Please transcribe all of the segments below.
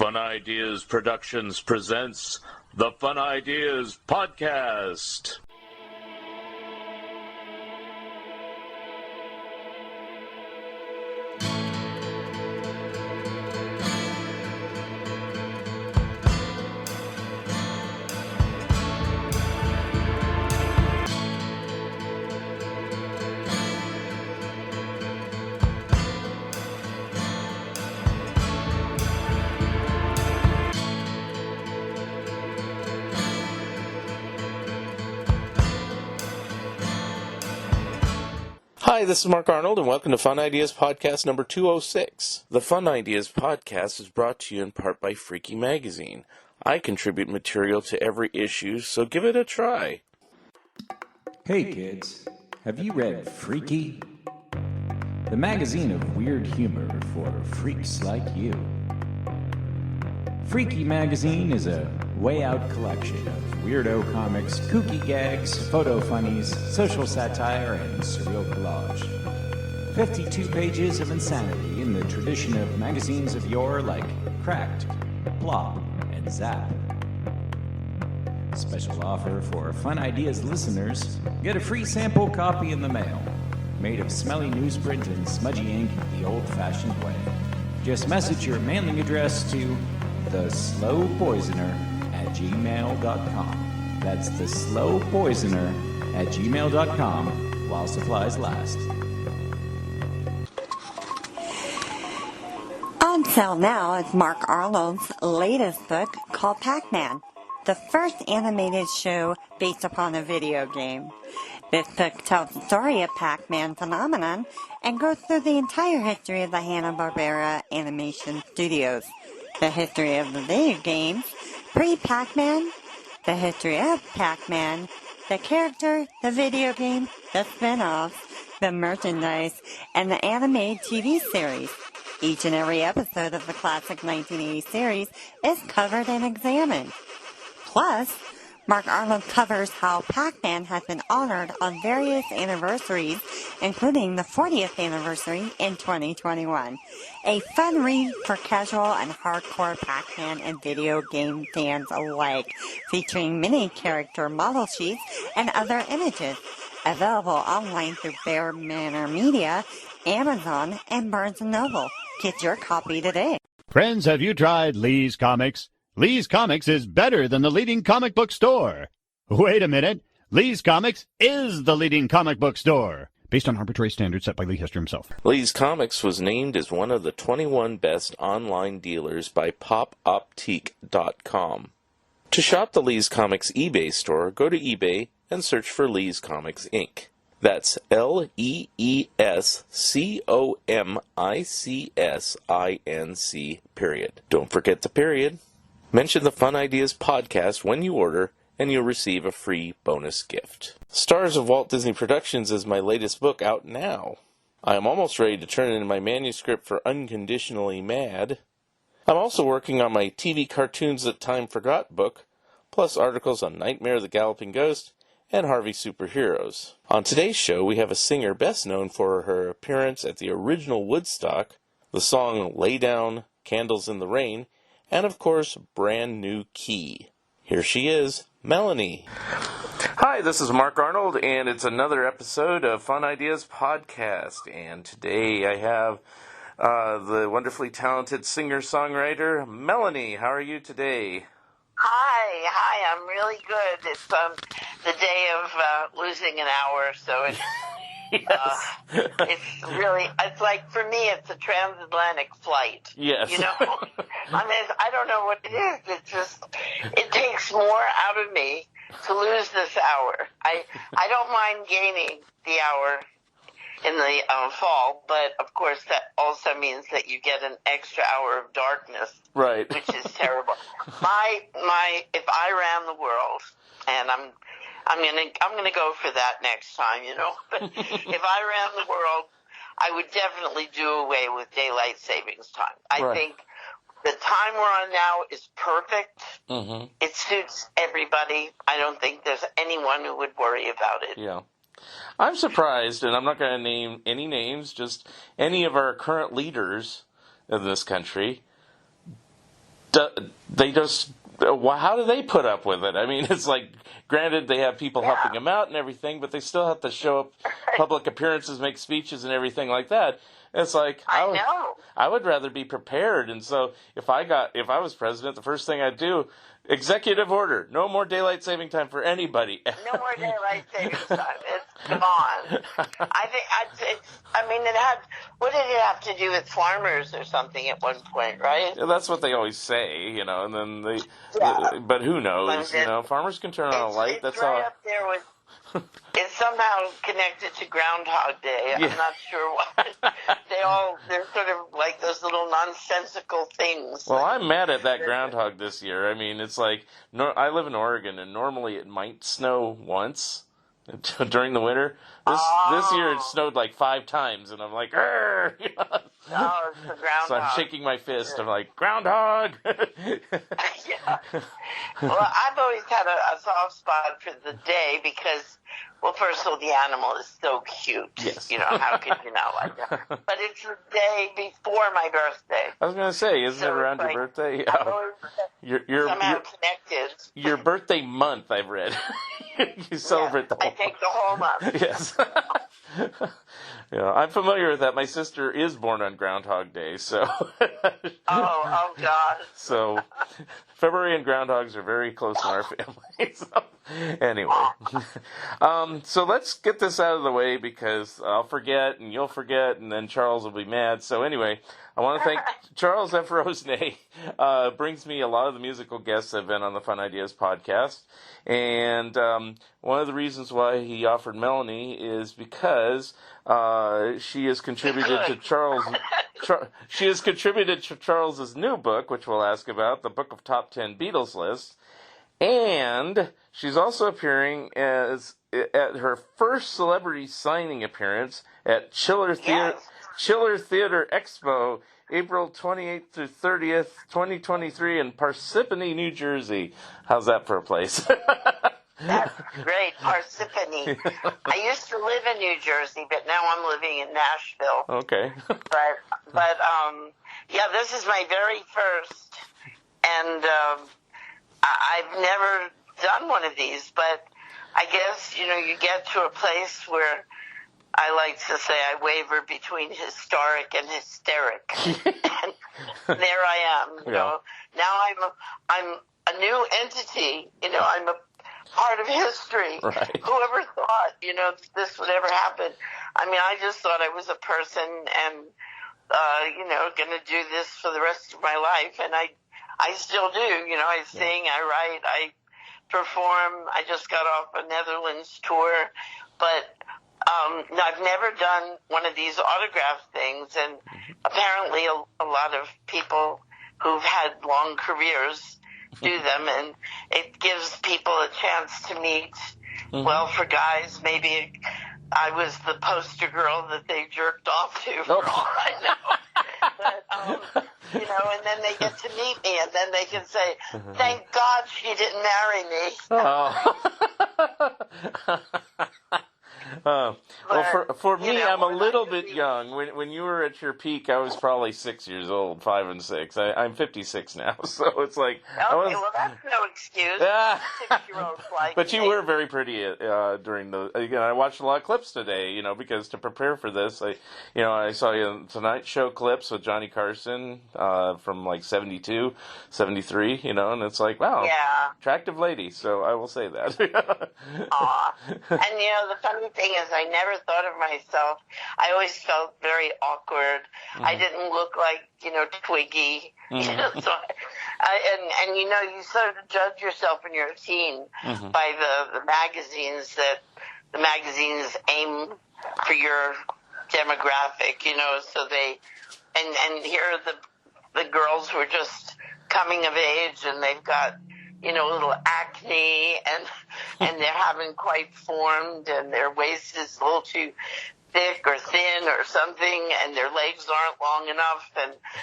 Fun Ideas Productions presents the Fun Ideas Podcast. Hi, this is Mark Arnold, and welcome to Fun Ideas Podcast number 206. The Fun Ideas Podcast is brought to you in part by Freaky Magazine. I contribute material to every issue, so give it a try. Hey kids, have you read Freaky? The magazine of weird humor for freaks like you. Freaky Magazine is a way-out collection of weirdo comics, kooky gags, photo funnies, social satire, and surreal collage. 52 pages of insanity in the tradition of magazines of yore like Cracked, Plop, and Zap. Special offer for Fun Ideas listeners, get a free sample copy in the mail, made of smelly newsprint and smudgy ink the old-fashioned way. Just message your mailing address to theslowpoisoner@gmail.com. That's theslowpoisoner@gmail.com while supplies last. On sale now is Mark Arnold's latest book called Pac-Man, the first animated show based upon a video game. This book tells the story of Pac-Man phenomenon and goes through the entire history of the Hanna-Barbera Animation Studios, the history of the video games, pre-Pac-Man, the history of Pac-Man, the character, the video game, the spin-offs, the merchandise, and the animated TV series. Each and every episode of the classic 1980 series is covered and examined. Plus, Mark Arnold covers how Pac-Man has been honored on various anniversaries, including the 40th anniversary in 2021. A fun read for casual and hardcore Pac-Man and video game fans alike, featuring mini character model sheets and other images. Available online through Bear Manor Media, Amazon, and Barnes & Noble. Get your copy today. Friends, have you tried Lee's Comics? Lee's Comics is better than the leading comic book store. Wait a minute. Lee's Comics is the leading comic book store. Based on arbitrary standards set by Lee Hester himself. Lee's Comics was named as one of the 21 best online dealers by popoptique.com. To shop the Lee's Comics eBay store, go to eBay and search for Lee's Comics Inc. That's LEESCOMICSINC, period. Don't forget the period. Mention the Fun Ideas Podcast when you order, and you'll receive a free bonus gift. Stars of Walt Disney Productions is my latest book out now. I am almost ready to turn in my manuscript for Unconditionally Mad. I'm also working on my TV Cartoons That Time Forgot book, plus articles on Nightmare the Galloping Ghost and Harvey Superheroes. On today's show, we have a singer best known for her appearance at the original Woodstock, the song Lay Down, Candles in the Rain, and of course, Brand New Key. Here she is, Melanie. Hi, this is Mark Arnold, and it's another episode of Fun Ideas Podcast. And today I have the wonderfully talented singer-songwriter, Melanie. How are you today? Hi, I'm really good. It's the day of losing an hour, so it's it's like, for me, it's a transatlantic flight. Yes. You know, I don't know what it is. It takes more out of me to lose this hour. I don't mind gaining the hour in the fall, but of course that also means that you get an extra hour of darkness, right? Which is terrible. If I ran the world, and I'm gonna go for that next time, you know. But if I ran the world, I would definitely do away with daylight savings time. I think the time we're on now is perfect. Mm-hmm. It suits everybody. I don't think there's anyone who would worry about it. Yeah. I'm surprised, and I'm not going to name any names, just any of our current leaders of this country they just, how do they put up with it? I mean, it's like, granted, they have people helping them out and everything, but they still have to show up, public appearances, make speeches and everything like that. It's like, I would rather be prepared. And so if I was president, the first thing I'd do, executive order, no more daylight saving time for anybody. No more daylight saving time. It's gone. What did it have to do with farmers or something at one point, right? Yeah, that's what they always say, and then but who knows, farmers can turn on a light, that's right all. Up there with, it's somehow connected to Groundhog Day. Yeah. I'm not sure why. They're sort of like those little nonsensical things. Well, I'm mad at that groundhog this year. I mean, it's like, I live in Oregon, and normally it might snow once during the winter. This year it snowed like 5 times, and I'm like, "Arr!" Oh, it's the groundhog. So I'm shaking my fist. I'm like, groundhog! Yeah. Well, I've always had a soft spot for the day because, well, first of all, the animal is so cute. Yes. How could you not like that? But it's the day before my birthday. I was going to say, isn't it around your birthday? You're somehow connected. Your birthday month, I've read. You celebrate the whole month. I take the whole month. Yes. Yeah, I'm familiar with that. My sister is born on Groundhog Day, so. Oh God. So, February and groundhogs are very close in our family. So, anyway, so let's get this out of the way because I'll forget and you'll forget, and then Charles will be mad. So anyway, I want to thank Charles F. Rosnay. Brings me a lot of the musical guests that have been on the Fun Ideas podcast. And one of the reasons why he offered Melanie is because she has contributed to she has contributed to Charles's new book, which we'll ask about, the Book of Top 10 Beatles Lists. And she's also appearing at her first celebrity signing appearance at Chiller Theater Expo, April 28th through 30th, 2023 in Parsippany, New Jersey. How's that for a place? That's great, Parsippany. I used to live in New Jersey, but now I'm living in Nashville. Okay. But yeah, this is my very first, and I've never done one of these, but I guess, you get to a place where I like to say I waver between historic and hysteric. And there I am, Now I'm a new entity, I'm a part of history. Right. Whoever thought, this would ever happen? I mean, I just thought I was a person and, going to do this for the rest of my life. And I still do. I sing, I write, I perform. I just got off a Netherlands tour. But I've never done one of these autograph things. And apparently a lot of people who've had long careers do them, and it gives people a chance to meet. Mm-hmm. Well, for guys, maybe I was the poster girl that they jerked off to, for all I know. But, and then they get to meet me, and then they can say, thank God she didn't marry me. Oh. Well, for me, I'm a little bit young. When you were at your peak, I was probably 6 years old, 5 and 6. I'm 56 now, so it's like. Okay, well, that's no excuse. 6-year-olds like But you me. were very pretty during the. Again, I watched a lot of clips today, because to prepare for this, I saw you in Tonight Show clips with Johnny Carson from like 72, 73, and it's like, wow, attractive lady. So I will say that. Aw. And the funny thing is, I never thought of myself. I always felt very awkward. Mm-hmm. I didn't look like, Twiggy. Mm-hmm. So you sort of judge yourself when you're a teen by the magazines that the magazines aim for your demographic, so they, and here are the girls who are just coming of age and they've got, a little acne and they haven't quite formed and their waist is a little too thick or thin or something and their legs aren't long enough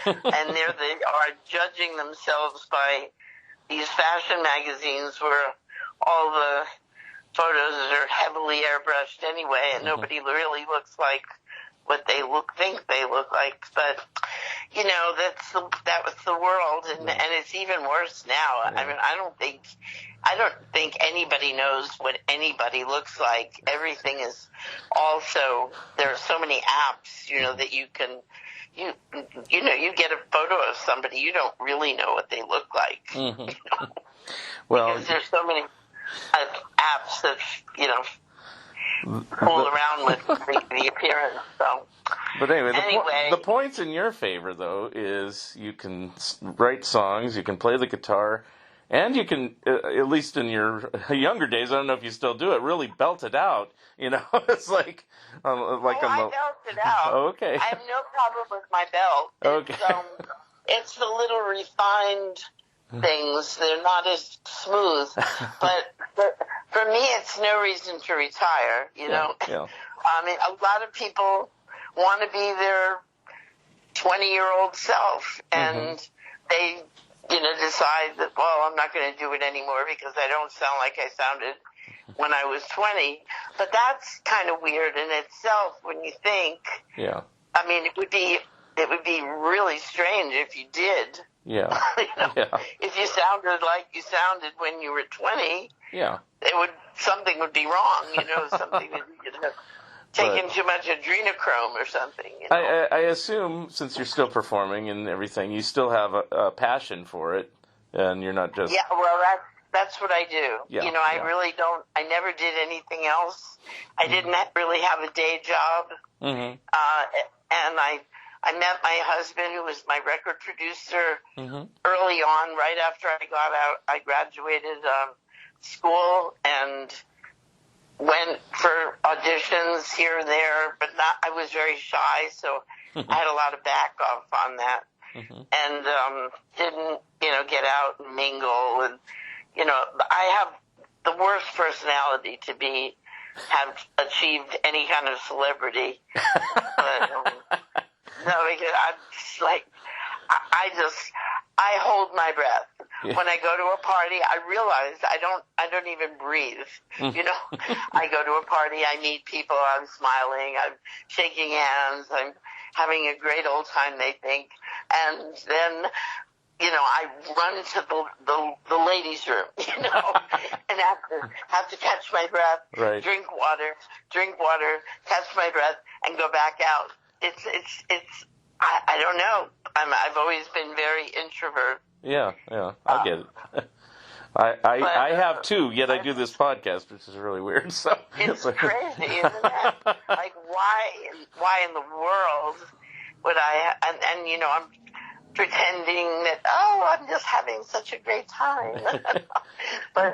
and they are judging themselves by these fashion magazines where all the photos are heavily airbrushed anyway and nobody really looks like what they think they look like. But you know, that was the world, and it's even worse now. I mean, I don't think anybody knows what anybody looks like. Everything is also, there are so many apps, you know, that you can, you get a photo of somebody, you don't really know what they look like. Mm-hmm. You know? Well, because there's so many apps that, you know, fool around with the appearance. So, but anyway, the points in your favor, though, is you can write songs, you can play the guitar, and you can, at least in your younger days, I don't know if you still do it, really belt it out. You know, it's like I belt it out. Okay. I have no problem with my belt. Okay. It's the little refined things. They're not as smooth, but for me, it's no reason to retire. You know, yeah. I mean, a lot of people want to be their 20-year-old self, and they, you know, decide that, well, I'm not going to do it anymore because I don't sound like I sounded when I was 20. But that's kind of weird in itself when you think. Yeah. I mean, it would be really strange if you did. Yeah. You know, if you sounded like you sounded when you were 20, something would be wrong. You know, something that you could have taken too much adrenochrome or something. You know? I assume, since you're still performing and everything, you still have a passion for it, and you're not just... Yeah, well, that's what I do. Yeah, you know, I really don't... I never did anything else. I didn't really have a day job. And I met my husband, who was my record producer, early on, right after I got out. I graduated school and went for auditions here and there, but I was very shy, so I had a lot of back off on that. And didn't, you know, get out and mingle. And, you know, I have the worst personality to have achieved any kind of celebrity. But, no, because I'm just like, I hold my breath. Yeah. When I go to a party, I realize I don't even breathe. You know, I go to a party, I meet people, I'm smiling, I'm shaking hands, I'm having a great old time, they think, and then, you know, I run to the ladies' room, you know, and have to catch my breath, drink water, catch my breath, and go back out. It's I don't know. I've always been very introvert. Yeah, I get it. I have too, yet I do this podcast, which is really weird. So it's crazy, isn't it? Like, why in the world would I? And you know, I'm pretending that, I'm just having such a great time. But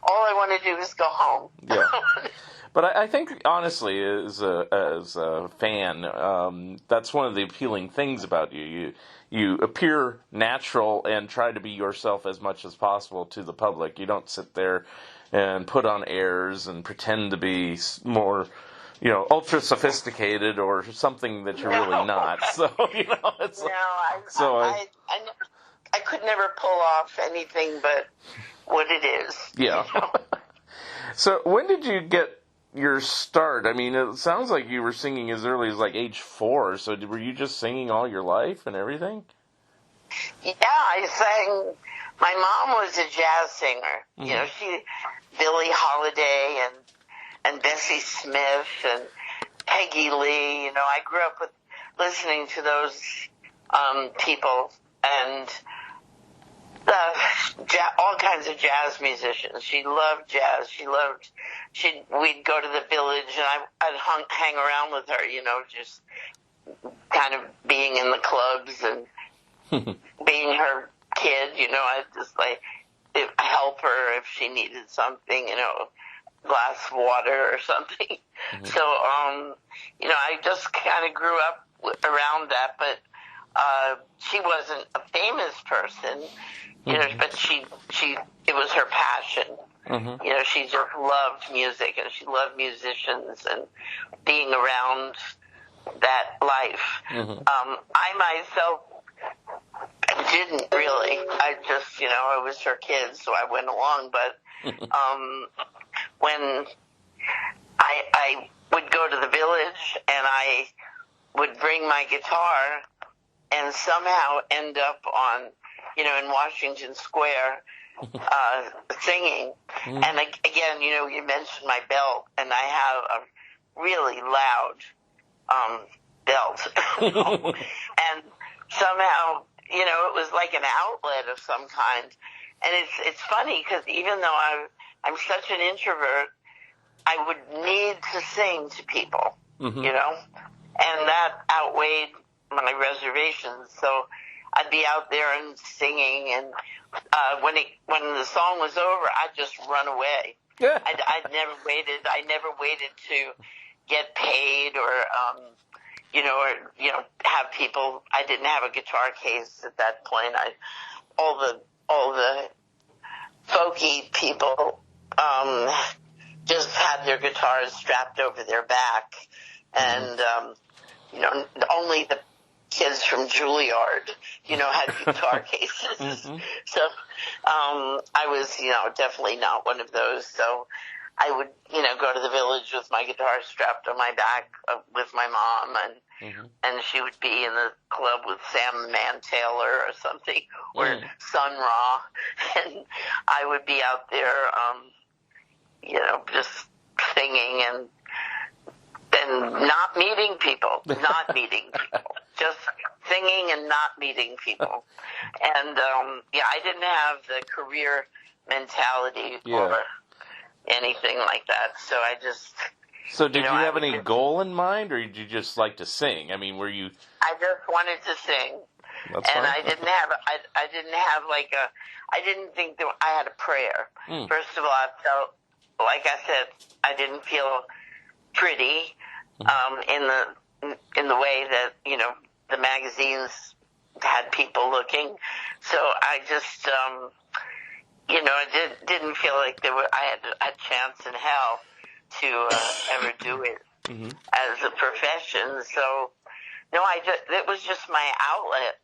all I want to do is go home. Yeah. But I think, honestly, as a fan, that's one of the appealing things about you. You appear natural and try to be yourself as much as possible to the public. You don't sit there and put on airs and pretend to be more, you know, ultra sophisticated or something that you're really not. So, you know, it's I could never pull off anything but what it is. Yeah. You know? So when did you get your start? I mean, it sounds like you were singing as early as like age 4. So were you just singing all your life and everything? Yeah, I sang. My mom was a jazz singer. You know, Billie Holiday and Bessie Smith and Peggy Lee. You know, I grew up with listening to those people and all kinds of jazz musicians. She loved jazz. We'd go to the Village and I'd hang around with her, you know, just kind of being in the clubs and being her kid, you know. I'd just like help her if she needed something, you know, glass of water or something. So, you know, I just kind of grew up around that, but she wasn't a famous person, you know, but it was her passion. You know, she just loved music and she loved musicians and being around that life. I myself didn't really. I just, you know, I was her kid, so I went along. But when I would go to the Village and I would bring my guitar and somehow end up on, in Washington Square, singing. And again, you mentioned my belt, and I have a really loud belt. And somehow, it was like an outlet of some kind. And it's funny because even though I'm such an introvert, I would need to sing to people, and that outweighed my reservations. So I'd be out there and singing, and when the song was over, I'd just run away. I never waited to get paid or have people. I didn't have a guitar case at that point. All the folky people just had their guitars strapped over their back, and only the kids from Juilliard, had guitar cases. So I was, definitely not one of those. So I would, go to the village with my guitar strapped on my back with my mom, and she would be in the club with Sam the Man Taylor or something, or Sun Ra, and I would be out there, just singing and not meeting people, just singing and not meeting people. And, I didn't have the career mentality or anything like that. So I just... So did you have any goal in mind, or did you just like to sing? I mean, were you... I just wanted to sing. That's and fine. I didn't have I didn't think that I had a prayer. First of all, I felt, like I said, I didn't feel pretty, in the way that, the magazines had people looking. So I just, I didn't feel like I had a chance in hell to ever do it as a profession. So, no, it was just my outlet.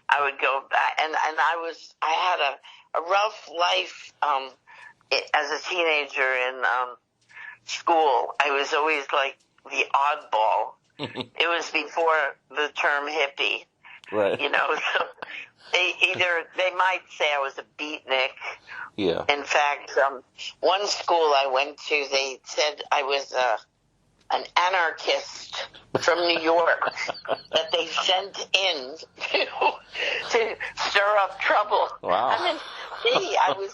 I would go back, and I had a rough life as a teenager in school. I was always like the oddball. It was before the term hippie, right? So they might say I was a beatnik. Yeah. In fact, one school I went to, they said I was an anarchist from New York that they sent in to stir up trouble. Wow. I mean, I was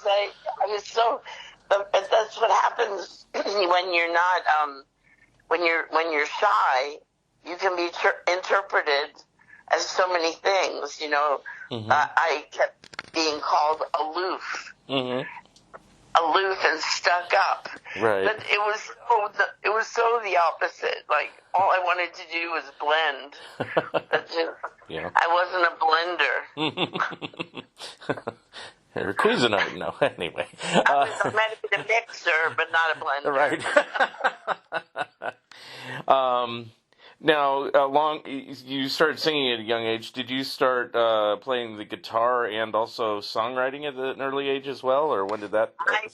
so. That's what happens when you're not. When you're shy, you can be interpreted as so many things. I kept being called aloof. Aloof and stuck up. Right. But it was so the opposite. Like, all I wanted to do was blend. Yeah. I wasn't a blender. Or Cuisinart, no. Anyway. I might have been a mixer, but not a blender. Right. Now, you started singing at a young age. Did you start playing the guitar and also songwriting at an early age as well, or when did that? I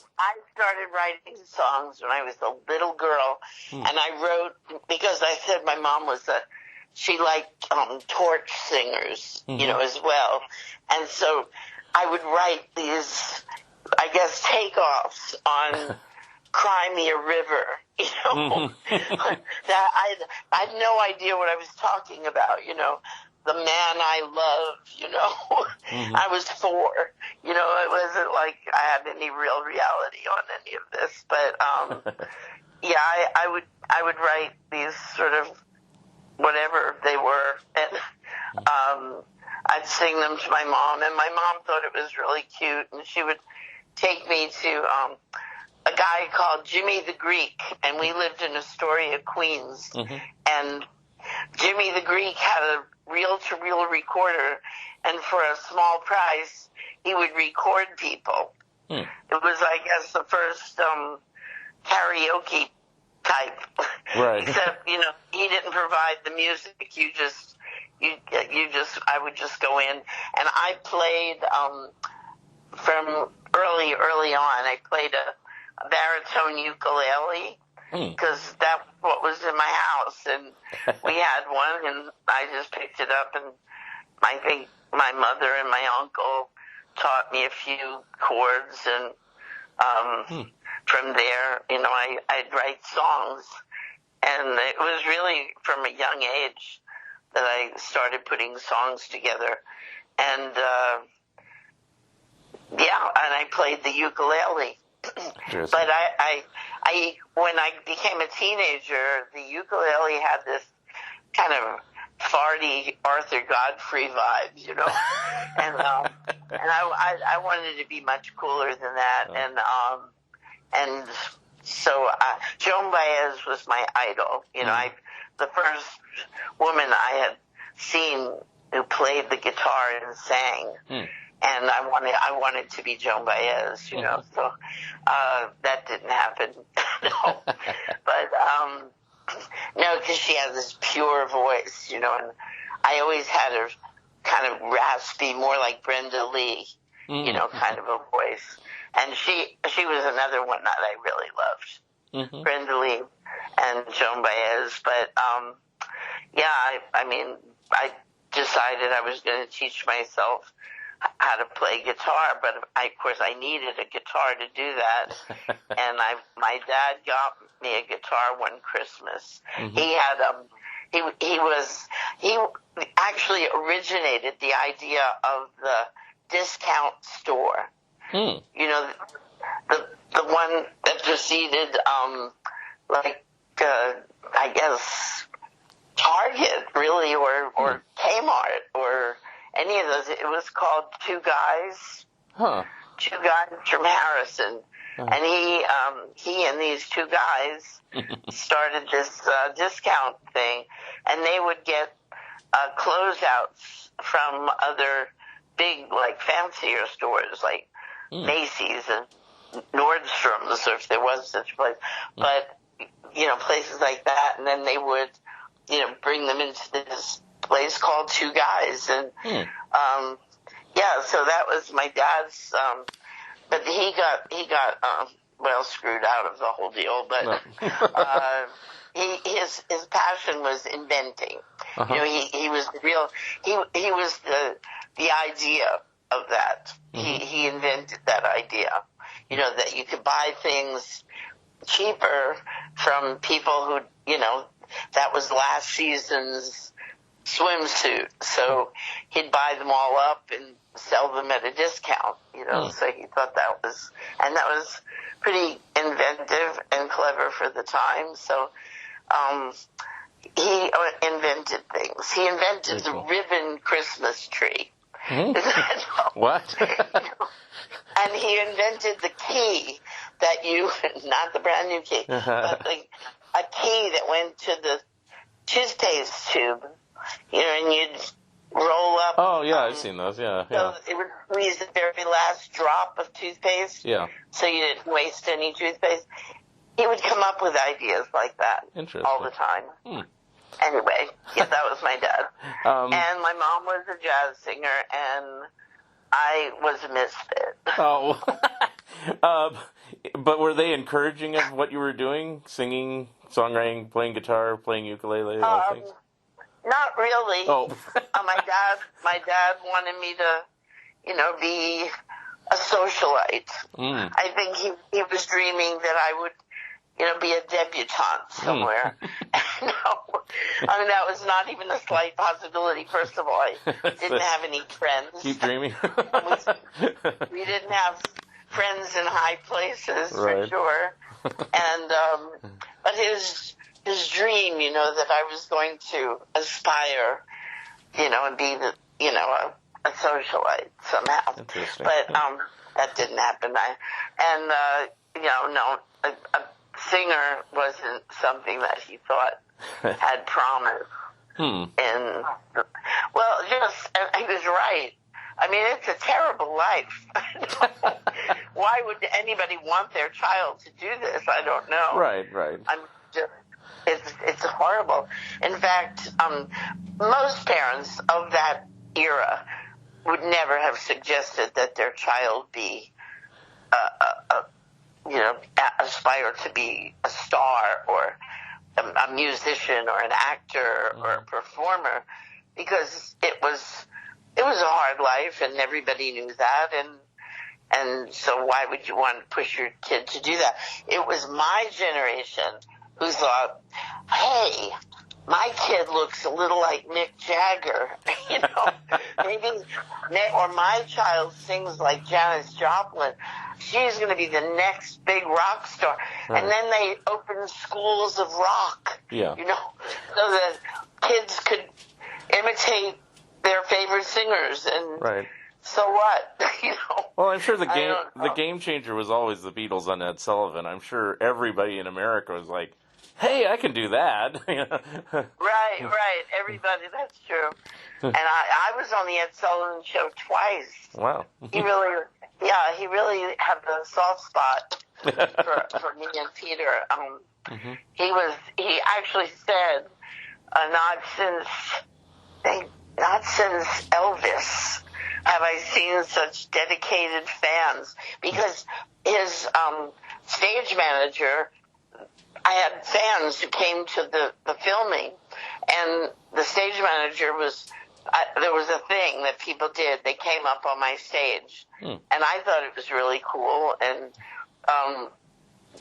started writing songs when I was a little girl, and I wrote, because I said my mom she liked torch singers, as well, and so I would write these, I guess, takeoffs on Cry Me a River, that I had no idea what I was talking about, the man I love, I was 4, it wasn't like I had any real reality on any of this, but, I would write these sort of, whatever they were, and, I'd sing them to my mom, and my mom thought it was really cute, and she would take me to, a guy called Jimmy the Greek, and we lived in Astoria, Queens, and Jimmy the Greek had a reel-to-reel recorder, and for a small price, he would record people. It was, I guess, the first karaoke type. Right. Except, he didn't provide the music. I would just go in, and I played from early on. I played a baritone ukulele, because that's what was in my house, and we had one, and I just picked it up, and I think my mother and my uncle taught me a few chords, and from there, I'd write songs, and it was really from a young age that I started putting songs together, and and I played the ukulele. But I when I became a teenager, the ukulele had this kind of farty Arthur Godfrey vibes, and I wanted to be much cooler than that, and so Joan Baez was my idol. The first woman I had seen who played the guitar and sang. And I wanted to be Joan Baez, so that didn't happen. No. But, no, because she has this pure voice, and I always had a kind of raspy, more like Brenda Lee, kind of a voice. And she was another one that I really loved, Brenda Lee and Joan Baez. But, I decided I was going to teach myself how to play guitar, but of course I needed a guitar to do that. And my dad got me a guitar one Christmas. He had he actually originated the idea of the discount store. The one that preceded I guess Target really, or Kmart, or any of those. It was called Two Guys. Two Guys from Harrison. And he and these two guys started this discount thing, and they would get closeouts from other big, fancier stores, like Macy's and Nordstrom's, if there was such a place. But, places like that, and then they would, bring them into this place called Two Guys, and so that was my dad's. But he got screwed out of the whole deal. But his passion was inventing. He was real. He was the idea of that. He invented that idea. That you could buy things cheaper from people who that was last season's swimsuit, so he'd buy them all up and sell them at a discount, so he thought that was pretty inventive and clever for the time. So he invented things. He invented the ribbon Christmas tree. What? And he invented the key that not the brand new key, but a key that went to the toothpaste tube, and you'd roll up. Oh, yeah, I've seen those, yeah. So it would squeeze the very last drop of toothpaste. Yeah. So you didn't waste any toothpaste. He would come up with ideas like that all the time. Anyway, that was my dad. And my mom was a jazz singer, and I was a misfit. Oh. But were they encouraging of what you were doing? Singing, songwriting, playing guitar, playing ukulele, all things? Not really. Oh. My dad wanted me to, be a socialite. I think he was dreaming that I would, be a debutante somewhere. No, that was not even a slight possibility. First of all, I didn't have any friends. Keep dreaming. We didn't have friends in high places, for sure. And but his dream, that I was going to aspire, and be a socialite somehow. But that didn't happen. A singer wasn't something that he thought had promise. And he was right. It's a terrible life. Why would anybody want their child to do this? I don't know. Right. It's horrible. In fact, most parents of that era would never have suggested that their child be aspire to be a star or a musician or an actor or a performer, because it was a hard life and everybody knew that, and so why would you want to push your kid to do that? It was my generation who thought, hey, my kid looks a little like Mick Jagger, maybe, or my child sings like Janis Joplin. She's going to be the next big rock star. Right. And then they opened schools of rock, so that kids could imitate their favorite singers. And right. So what? Well, I'm sure the game changer was always the Beatles on Ed Sullivan. I'm sure everybody in America was like, hey, I can do that. Right. Everybody, that's true. And I was on the Ed Sullivan Show twice. Wow. He really had the soft spot for me and Peter. He actually said, not since Elvis have I seen such dedicated fans, because his stage manager, I had fans who came to the filming, and the stage manager there was a thing that people did. They came up on my stage, and I thought it was really cool,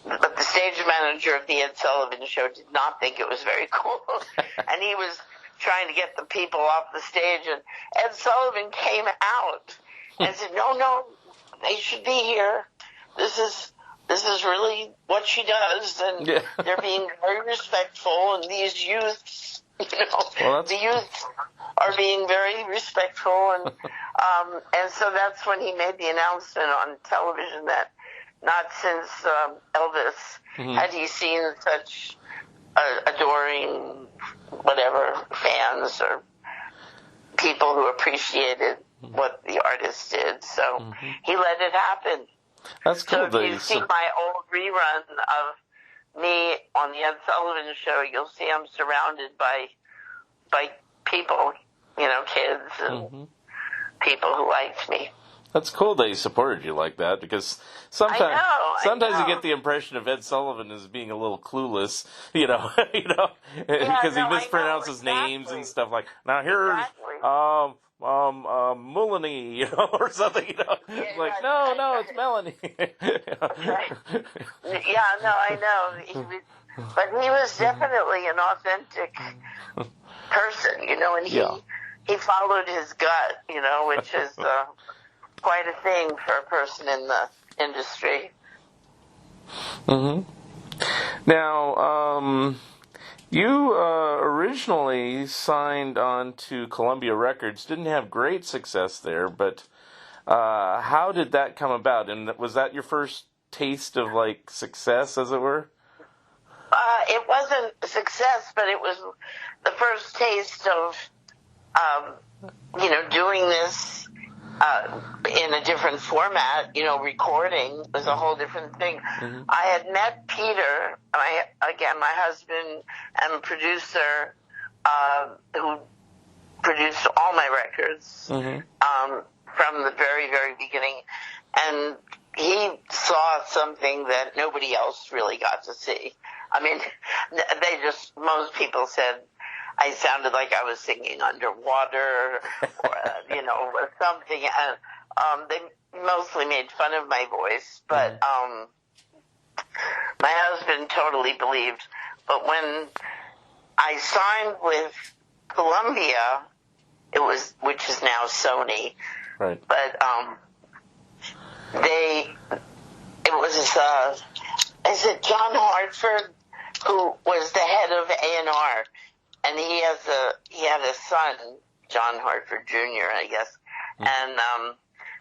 but the stage manager of the Ed Sullivan Show did not think it was very cool, and he was trying to get the people off the stage, and Ed Sullivan came out and said, no, they should be here. This is really what she does, and they're being very respectful, and these youths, the youths are being very respectful, and so that's when he made the announcement on television that not since Elvis had he seen such adoring fans or people who appreciated what the artist did. So he let it happen. That's cool. So if you see my old rerun of me on the Ed Sullivan Show, you'll see I'm surrounded by people, kids and people who liked me. That's cool they supported you like that, because sometimes you get the impression of Ed Sullivan as being a little clueless, because he mispronounces names and stuff like. Now here's Melanie, or something. No, it's Melanie. I know. But he was definitely an authentic person, and he followed his gut, which is quite a thing for a person in the industry. Now, you originally signed on to Columbia Records. Didn't have great success there, but how did that come about? And was that your first taste of success, as it were? It wasn't a success, but it was the first taste of doing this in a different format. Recording was a whole different thing. I had met Peter, my husband and producer, who produced all my records from the very, very beginning, and he saw something that nobody else really got to see. I mean, most people said I sounded like I was singing underwater, or something. And they mostly made fun of my voice, but my husband totally believed. But when I signed with Columbia, which is now Sony, right? But is it John Hartford who was the head of A&R? And he had a son, John Hartford Jr., I guess, and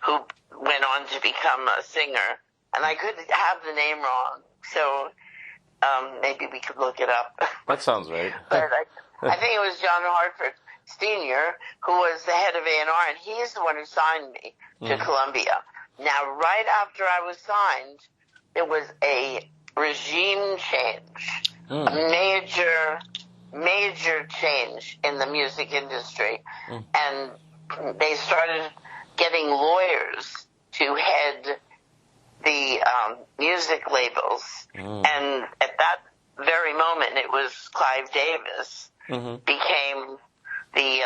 who went on to become a singer. And I could have the name wrong, so maybe we could look it up. That sounds right. But I think it was John Hartford Sr., who was the head of A&R, and he's the one who signed me to Columbia. Now, right after I was signed, there was a regime change, a major change in the music industry, and they started getting lawyers to head the music labels. And at that very moment, it was Clive Davis became the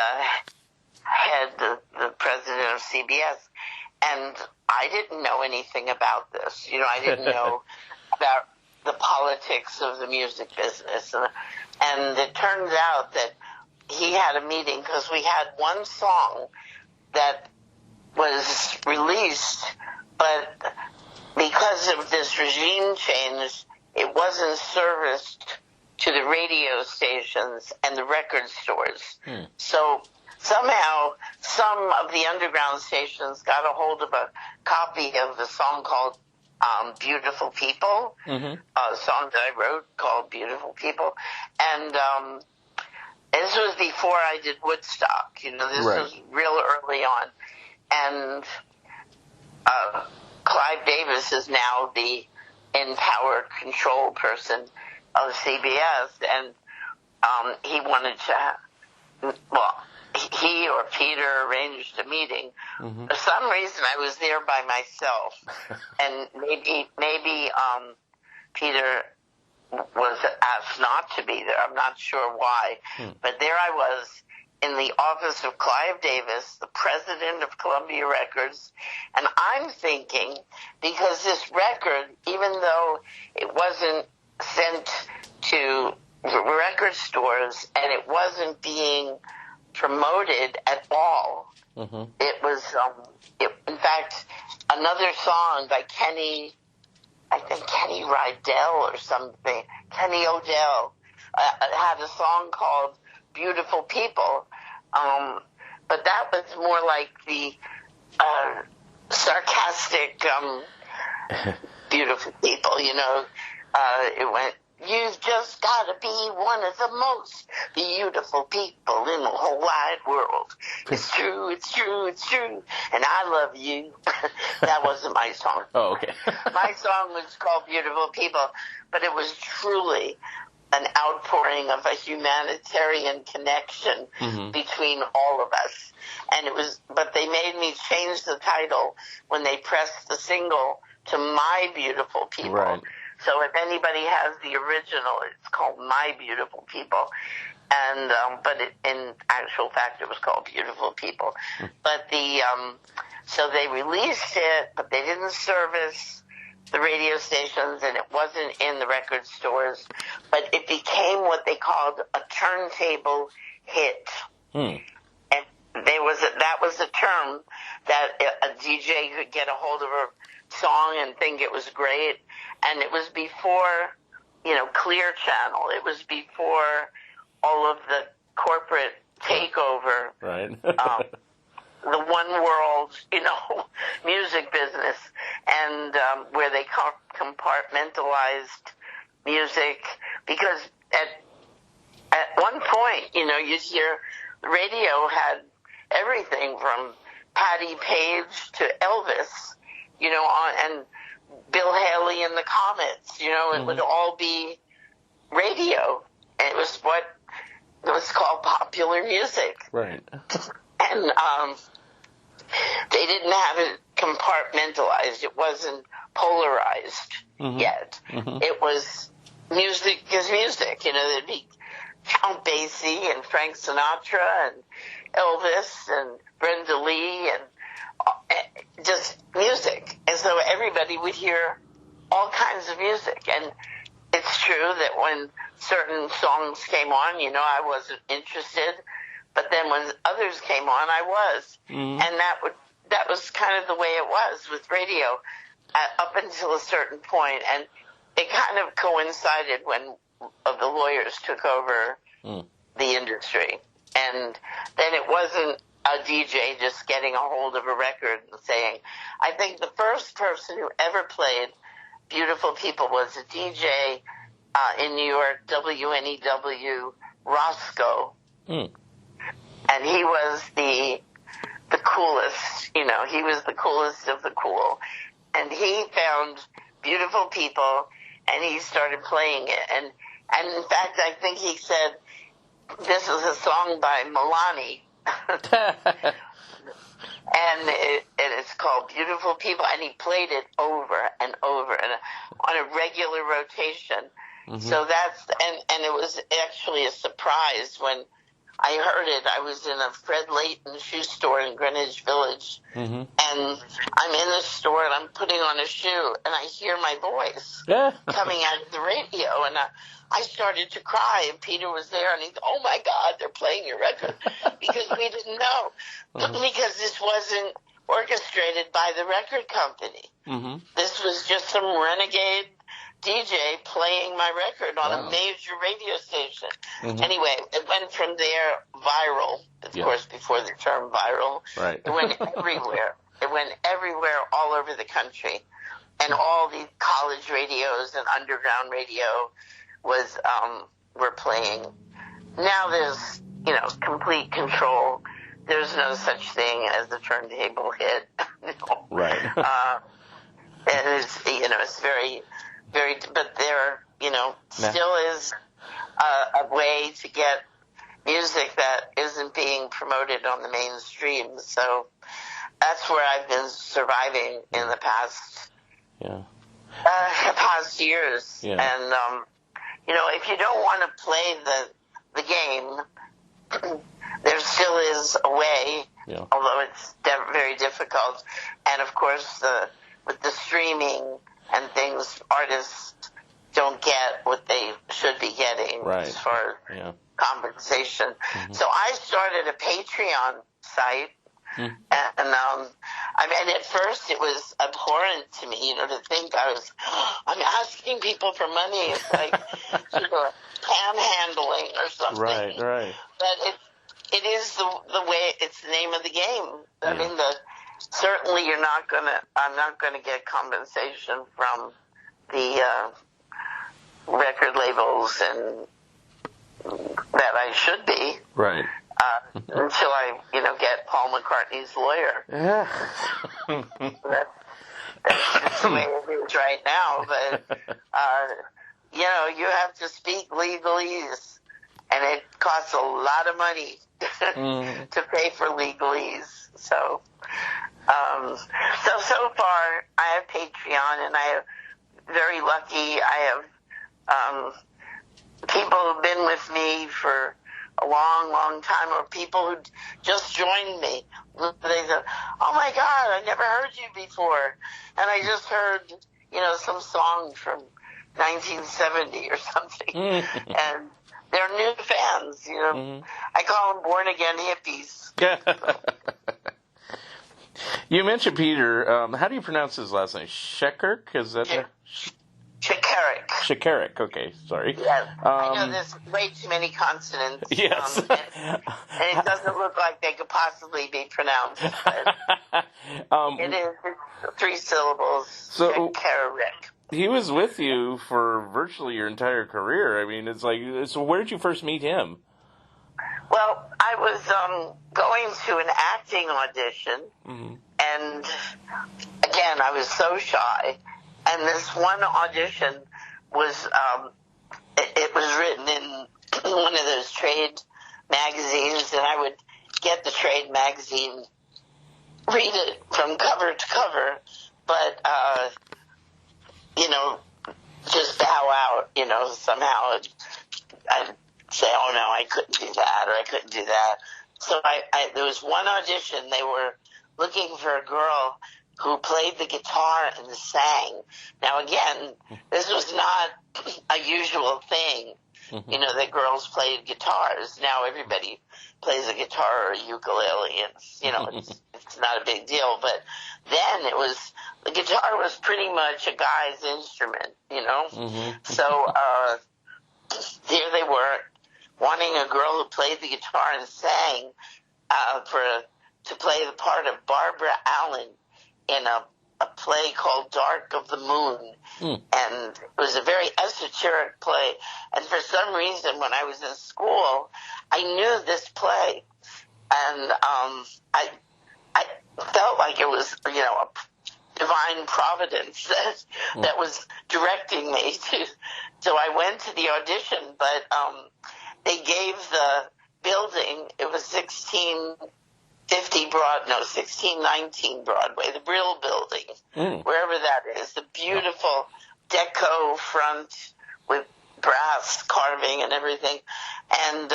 the president of CBS. And I didn't know anything about this. I didn't know about the politics of the music business. And it turns out that he had a meeting because we had one song that was released, but because of this regime change, it wasn't serviced to the radio stations and the record stores. So somehow some of the underground stations got a hold of a copy of the song called Beautiful People, a song that I wrote called Beautiful People. And this was before I did Woodstock. This was real early on. And Clive Davis is now the in-power control person of CBS, and he wanted to, he or Peter arranged a meeting. For some reason, I was there by myself, and maybe Peter was asked not to be there. I'm not sure why, but there I was in the office of Clive Davis, the president of Columbia Records, and I'm thinking, because this record, even though it wasn't sent to record stores and it wasn't being promoted at all, it was, in fact, another song by Kenny Rydell or something, Kenny Odell, had a song called Beautiful People, but that was more like the sarcastic Beautiful People, it went, you've just got to be one of the most beautiful people in the whole wide world. It's true, it's true, it's true, and I love you. That wasn't my song. Oh, okay. My song was called Beautiful People, but it was truly an outpouring of a humanitarian connection between all of us. And but they made me change the title when they pressed the single to My Beautiful People. Right. So if anybody has the original, it's called My Beautiful People. And, but in actual fact, it was called Beautiful People. But so they released it, but they didn't service the radio stations, and it wasn't in the record stores, but it became what they called a turntable hit. And that was a term that a DJ could get a hold of a song and think it was great. And it was before, Clear Channel. It was before all of the corporate takeover. Right. The one world, music business, and where they compartmentalized music, because at one point, you'd hear the radio had everything from Patti Page to Elvis, and Bill Haley and the Comets, it would all be radio. And it was what was called popular music. Right. And they didn't have it compartmentalized. It wasn't polarized yet. It was music is music. There'd be Count Basie and Frank Sinatra and Elvis and Brenda Lee and just music. And so everybody would hear all kinds of music. And it's true that when certain songs came on, I wasn't interested. But then when others came on, I was. And that was kind of the way it was with radio up until a certain point. And it kind of coincided when the lawyers took over the industry. And then it wasn't a DJ just getting a hold of a record and saying, I think the first person who ever played Beautiful People was a DJ in New York, WNEW, Roscoe. And he was the coolest, he was the coolest of the cool. And he found Beautiful People, and he started playing it. And in fact, I think he said, this is a song by Melanie, And it's called Beautiful People, and he played it over and over and on a regular rotation. So and it was actually a surprise when I heard it. I was in a Fred Leighton shoe store in Greenwich Village, and I'm in the store and I'm putting on a shoe, and I hear my voice coming out of the radio, and I started to cry, and Peter was there, and he said, "Oh my God, they're playing your record," because we didn't know, because this wasn't orchestrated by the record company. This was just some renegade DJ playing my record on a major radio station. Anyway, it went from there viral, of course, before the term viral. Right. It went everywhere. It went everywhere all over the country. And all the college radios and underground radio were playing. Now there's, complete control. There's no such thing as a turntable hit. Right. And it's very, very, but there, still is a way to get music that isn't being promoted on the mainstream. So that's where I've been surviving in the past years. Yeah. And, if you don't want to play the game, there still is a way, although it's very difficult. And of course, with the streaming and things, artists don't get what they should be getting as far as compensation. So I started a Patreon site, and at first it was abhorrent to me, to think I'm asking people for money. It's like sort of panhandling or something. Right. But it is the way. It's the name of the game. I mean, certainly I'm not gonna get compensation from the record labels and that I should be. Right. Until I, get Paul McCartney's lawyer. Yeah. That's just the way it is right now. But, you have to speak legalese, and it costs a lot of money to pay for legalese. So far I have Patreon, and I have very lucky. I have people who've been with me for a long, long time, or people who just joined me. They said, "Oh my God, I never heard you before," and I just heard, some song from 1970 or something, and they're new fans. I call them born again hippies. You mentioned Peter. How do you pronounce his last name? Shekirk? Is that Shekerick. Shekerick. Okay, sorry. Yes. I know there's way too many consonants. Yes. And it doesn't look like they could possibly be pronounced. But it is 3 syllables. So Shekerick. he was with you for virtually your entire career. I mean, it's like, so where did you first meet him? Well, I was going to an acting audition, and again, I was so shy. And this one audition was, it was written in one of those trade magazines, and I would get the trade magazine, read it from cover to cover, but, just bow out, somehow. I'd say, "Oh no, I couldn't do that," or "I couldn't do that." So there was one audition. They were looking for a girl who played the guitar and sang. Now again, this was not a usual thing, that girls played guitars. Now everybody plays a guitar or a ukulele, and it's not a big deal. But then the guitar was pretty much a guy's instrument, So there they were, wanting a girl who played the guitar and sang to play the part of Barbara Allen in a play called Dark of the Moon. And it was a very esoteric play. And for some reason, when I was in school, I knew this play. And I felt like it was, a divine providence that was directing me to. So I went to the audition, but they gave building, it was 1619 Broadway, the Brill Building, wherever that is, the beautiful deco front with brass carving and everything. And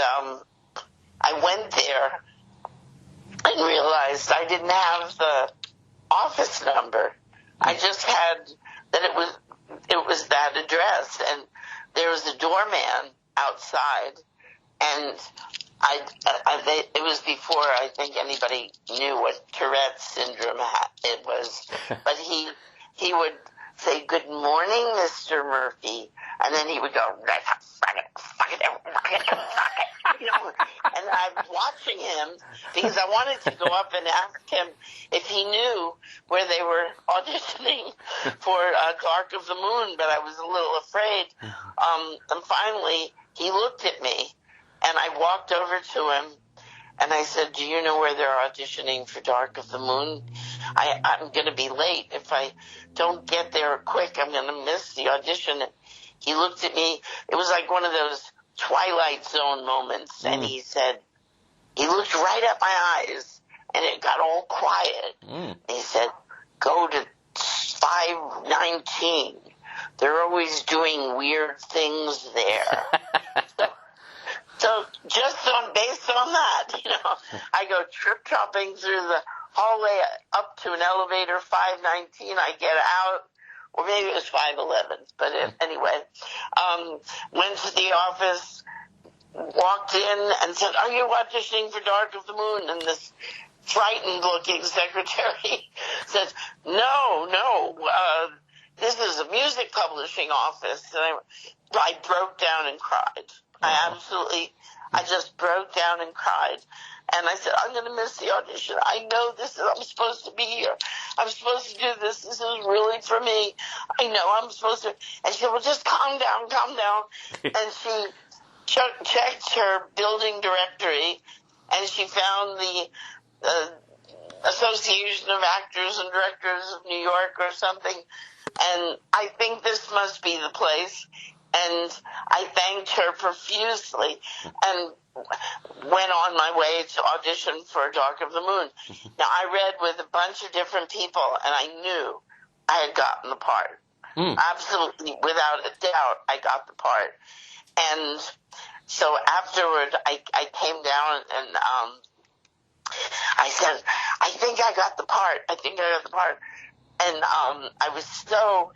I went there and realized I didn't have the office number. I just had that it was that address, and there was a doorman outside, and it was before I think anybody knew what Tourette's syndrome it was, but he would say, "Good morning, Mr. Murphy," and then he would go, you know, and I'm watching him because I wanted to go up and ask him if he knew where they were auditioning for Dark of the Moon, but I was a little afraid. And finally, he looked at me, and I walked over to him, and I said, "Do you know where they're auditioning for Dark of the Moon? I'm going to be late. If I don't get there quick, I'm going to miss the audition." He looked at me. It was like one of those Twilight Zone moments, and he looked right at my eyes, and it got all quiet. He said, "Go to 519. They're always doing weird things there." So just based on that, you know, I go trip-tropping through the hallway up to an elevator, 519. I get out, or maybe it was 511, but anyway, went to the office, walked in and said, "Are you auditioning for Dark of the Moon?" And this frightened-looking secretary says, No, this is a music publishing office. And I broke down and cried. I just broke down and cried. And I said, "I'm going to miss the audition. I know I'm supposed to be here. I'm supposed to do this. This is really for me. I know I'm supposed to." And she said, "Well, just calm down. And she checked her building directory, and she found the Association of Actors and Directors of New York or something. And I think this must be the place. And I thanked her profusely and went on my way to audition for Dark of the Moon. Now, I read with a bunch of different people, and I knew I had gotten the part. Absolutely, without a doubt, I got the part. And so afterward, I came down and I said, "I think I got the part. And I was so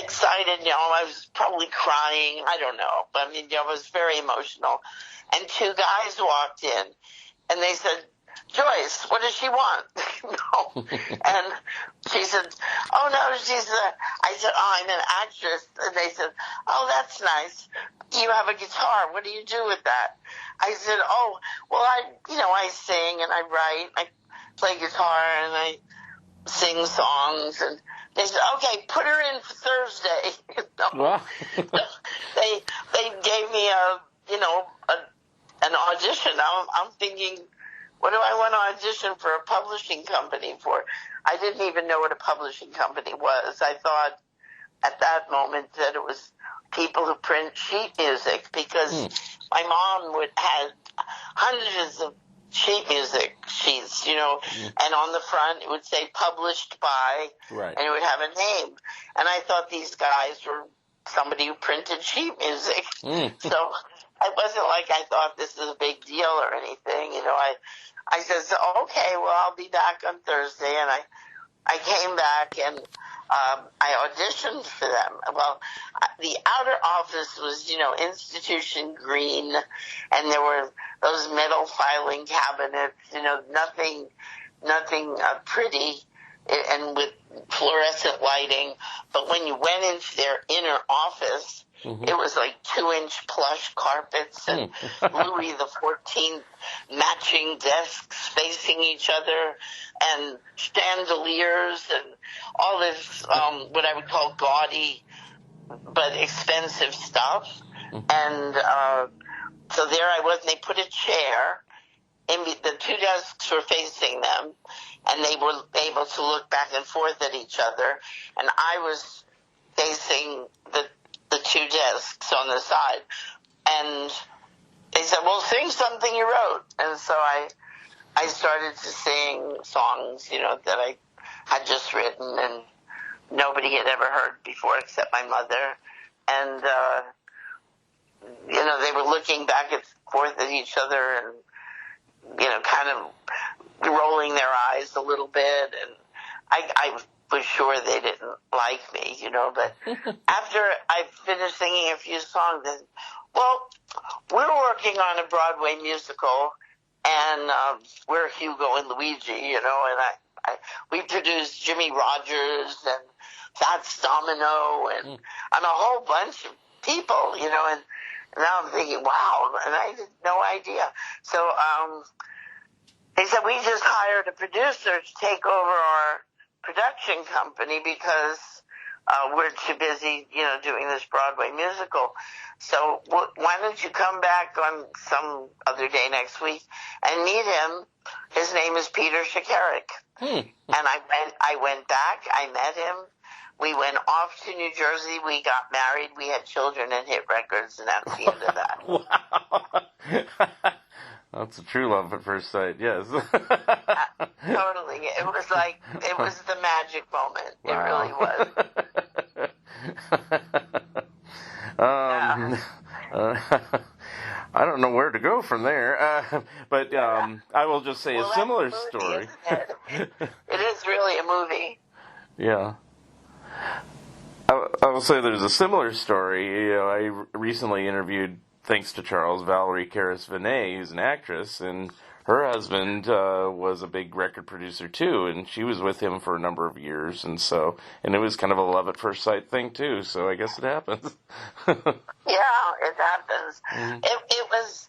excited, you know, I was probably crying, I don't know, but I mean, I was very emotional. And two guys walked in, and they said, "Joyce, what does she want?" No. And she said, "Oh, no," I said, "Oh, I'm an actress." And they said, "Oh, that's nice. Do you have a guitar? What do you do with that?" I said, "Oh, well, I sing and I write, I play guitar and I sing songs." And they said, "Okay, put her in for Thursday." Wow. They gave me an audition. I'm thinking, what do I want to audition for a publishing company for? I didn't even know what a publishing company was. I thought at that moment that it was people who print sheet music, because my mom had hundreds of sheet music sheets, you know, and on the front it would say "published by," right, and it would have a name. And I thought these guys were somebody who printed sheet music. So it wasn't like I thought this is a big deal or anything, you know. I said, "So, okay, well, I'll be back on Thursday," and I came back and I auditioned for them. Well, the outer office was, you know, institution green, and there were those metal filing cabinets, you know, nothing pretty, and with fluorescent lighting. But when you went into their inner office, it was like 2-inch plush carpets and Louis XIV matching desks facing each other and chandeliers and all this, what I would call gaudy but expensive stuff. And so there I was, and they put a chair, and the two desks were facing them, and they were able to look back and forth at each other, and I was facing the two desks on the side. And they said, well, sing something you wrote. And so I started to sing songs, that I had just written and nobody had ever heard before except my mother. And, they were looking back and forth at each other and, kind of rolling their eyes a little bit. And I was sure they didn't like me, but after I finished singing a few songs, they said, well, we're working on a Broadway musical, and we're Hugo and Luigi, and we produced Jimmy Rogers and Fats Domino, and I'm a whole bunch of people, and now I'm thinking, wow, and I had no idea. So they said, we just hired a producer to take over our production company because we're too busy, doing this Broadway musical. So why don't you come back on some other day next week and meet him? His name is Peter Shakarik. And I went back. I met him. We went off to New Jersey. We got married. We had children and hit records, and that's the end of that. Wow. That's a true love at first sight, yes. Totally. It was the magic moment. Wow. It really was. I don't know where to go from there, but I will just say a similar story. It is really a movie. Yeah. I will say there's a similar story. I recently interviewed, thanks to Charles, Valerie Karras-Vinay, who's an actress, and her husband was a big record producer too, and she was with him for a number of years, and it was kind of a love at first sight thing too. So I guess it happens. Yeah, it happens. Mm-hmm.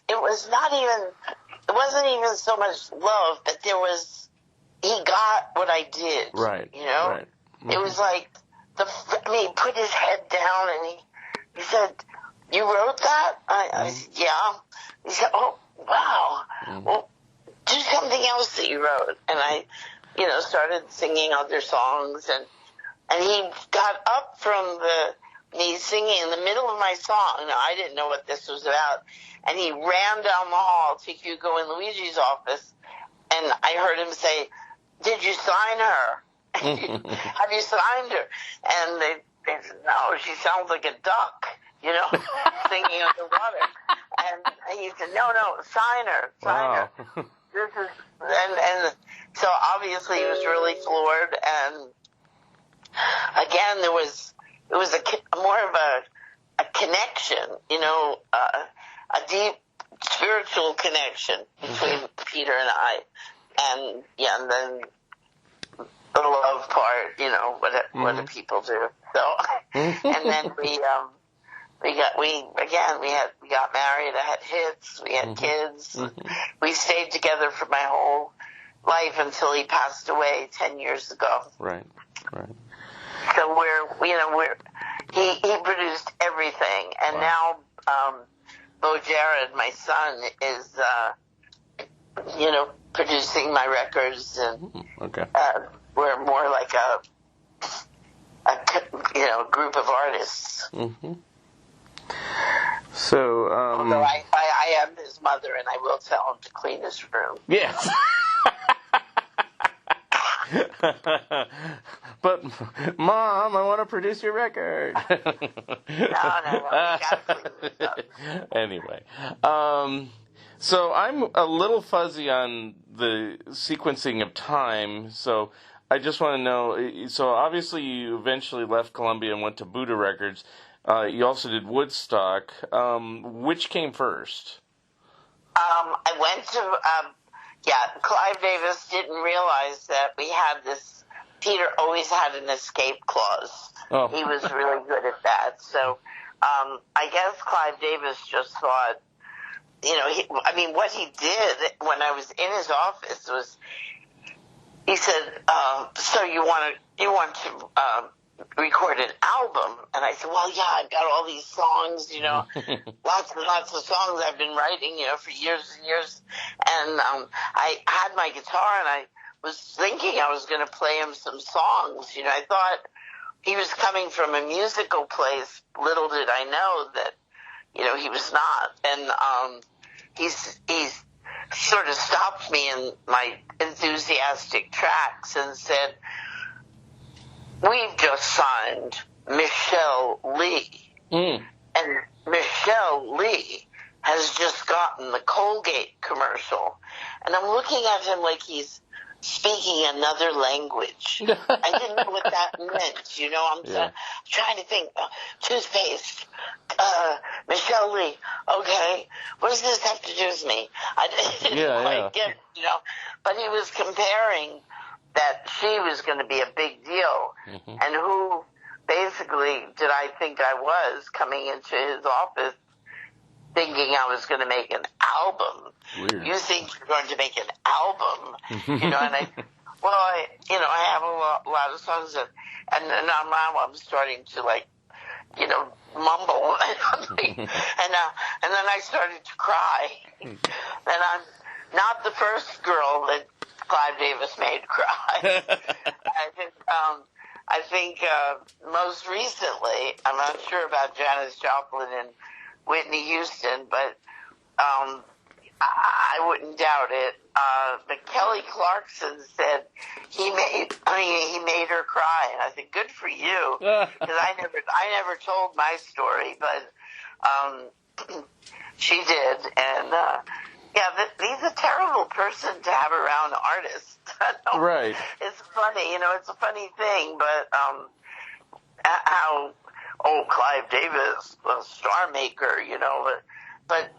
It wasn't even so much love, but he got what I did. Right. Right. Mm-hmm. It was like he put his head down and he said, "You wrote that?" I said, "Yeah." He said, "Oh, wow. Mm-hmm. Well, do something else that you wrote." And I, started singing other songs, and he got up from me singing in the middle of my song. Now, I didn't know what this was about. And he ran down the hall to Hugo and Luigi's office, and I heard him say, "Did you sign her? Have you signed her?" And they said, "No, she sounds like a duck, singing underwater." And he said, "No, sign her, sign her." This is, and so obviously he was really floored. And again, it was more of a connection, a deep spiritual connection between Peter and I. And then the love part, what do people do? So, and then we got married. I had hits. We had kids. We stayed together for my whole life until he passed away 10 years ago. Right. So he produced everything, and now Bo Jared, my son, is producing my records, and we're more like a group of artists. Mm-hmm. So, although I am his mother, and I will tell him to clean his room. Yes. But, Mom, I want to produce your record. No, we gotta clean this up. Anyway, so I'm a little fuzzy on the sequencing of time, so I just want to know, so obviously you eventually left Columbia and went to Buddha Records. You also did Woodstock. Which came first? I went to, Clive Davis didn't realize that we had this, Peter always had an escape clause. Oh. He was really good at that. So, I guess Clive Davis just thought, what he did when I was in his office was, he said, "So you want to record an album?" And I said, "Well, yeah, I've got all these songs, lots and lots of songs I've been writing, for years and years." And I had my guitar, and I was thinking I was going to play him some songs. I thought he was coming from a musical place. Little did I know that, he was not. And he's sort of stopped me in my enthusiastic tracks and said, "We've just signed Michelle Lee." And Michelle Lee has just gotten the Colgate commercial. And I'm looking at him like he's speaking another language. I didn't know what that meant, you know. I'm trying to think, toothpaste, Michelle Lee, okay, what does this have to do with me? I didn't quite get it, you know. But he was comparing that she was going to be a big deal, and who basically did I think I was coming into his office thinking I was going to make an album. Weird. You think you're going to make an album, you know, and I have a lot of songs, and now I'm starting to, like, you know, mumble, and then I started to cry, and I'm not the first girl that Clive Davis made cry. I think most recently, I'm not sure about Janis Joplin and Whitney Houston, but I wouldn't doubt it. But Kelly Clarkson said he made her cry, and I said, good for you, because I never told my story, but she did, and he's a terrible person to have around artists. Right. It's funny, you know, it's a funny thing, but how Clive Davis, a star maker, you know, but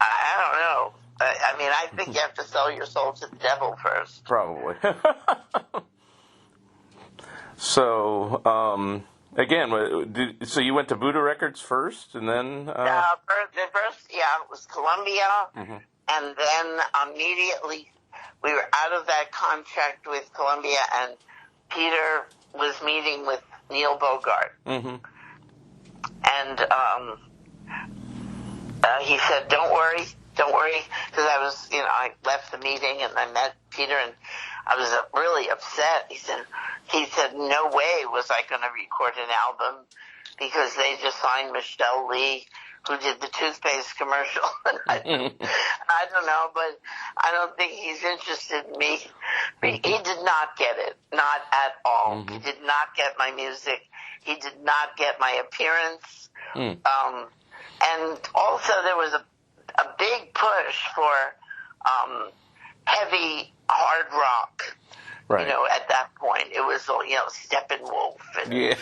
I don't know. I mean, I think you have to sell your soul to the devil first. Probably. So, again, so you went to Buddha Records first, and then? First, it was Columbia, and then immediately we were out of that contract with Columbia, and Peter was meeting with Neil Bogart. And he said, don't worry, because I left the meeting and I met Peter, and I was really upset. He said, no way was I going to record an album, because they just signed Michelle Lee, who did the toothpaste commercial. I don't know, but I don't think he's interested in me. He did not get it, not at all. He did not get my music. He did not get my appearance. And also there was a big push for heavy hard rock. Right. You know, at that point, it was, you know, Steppenwolf, and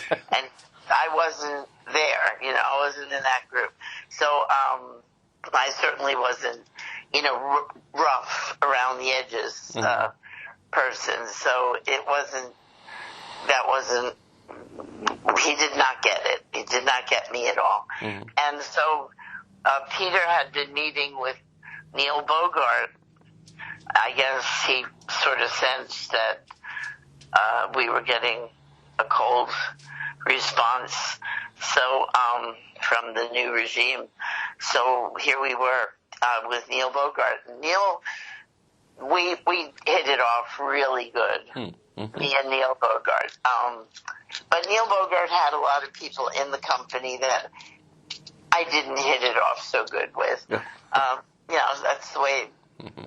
I wasn't there, you know, I wasn't in that group. So, I certainly wasn't, you know, rough around the edges, person. So he did not get it. He did not get me at all. And so, Peter had been meeting with Neil Bogart. I guess he sort of sensed that we were getting a cold response, so from the new regime. So here we were with Neil Bogart. Neil, we hit it off really good. Me and Neil Bogart. But Neil Bogart had a lot of people in the company that I didn't hit it off so good with. You know, that's the way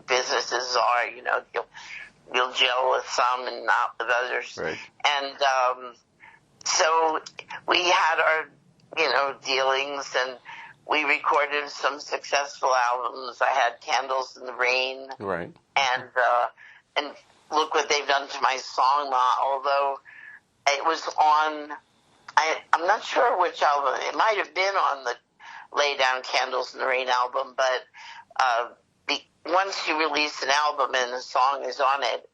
businesses are, you know, you'll gel with some and not with others. Right. And so we had our, you know, dealings, and we recorded some successful albums. I had Candles in the Rain. Right. And look what they've done to my song, although it was on, I'm not sure which album. It might have been on the Lay Down Candles in the Rain album, but once you release an album and the song is on it,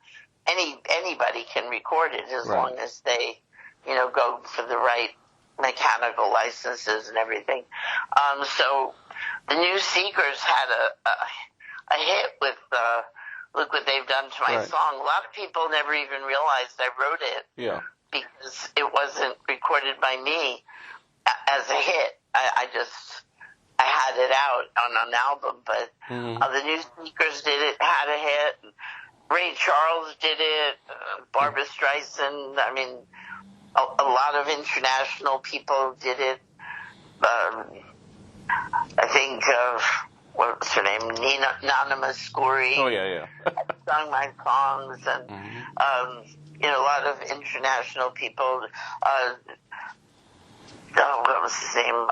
anybody can record it as long as they, you know, go for the right mechanical licenses and everything. So the New Seekers had a hit with Look What They've Done to My Song. A lot of people never even realized I wrote it. Yeah. Because it wasn't recorded by me as a hit. I had it out on an album, but the New Seekers did it, had a hit. Ray Charles did it, Barbra Streisand. I mean, a lot of international people did it. I think what's her name? Nana Muscuri. Oh, yeah. Sung my songs, and a lot of international people. What was his name?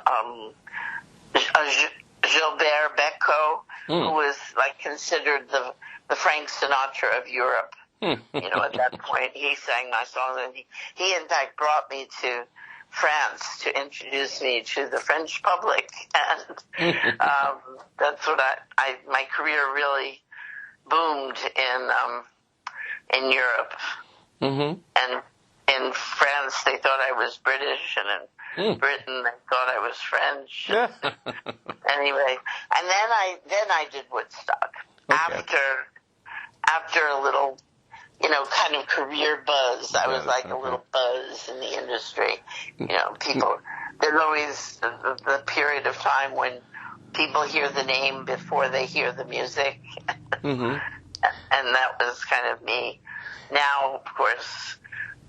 Gilbert Bécaud, who was considered the Frank Sinatra of Europe. At that point, he sang my songs, and he in fact brought me to France to introduce me to the French public, and that's what my career really boomed in Europe. And in France, they thought I was British, and in Britain, they thought I was French. Anyway, and then I did Woodstock after a little, kind of career buzz. I was like a little buzz in the industry. People. There's always the period of time when people hear the name before they hear the music, and that was kind of me. Now, of course,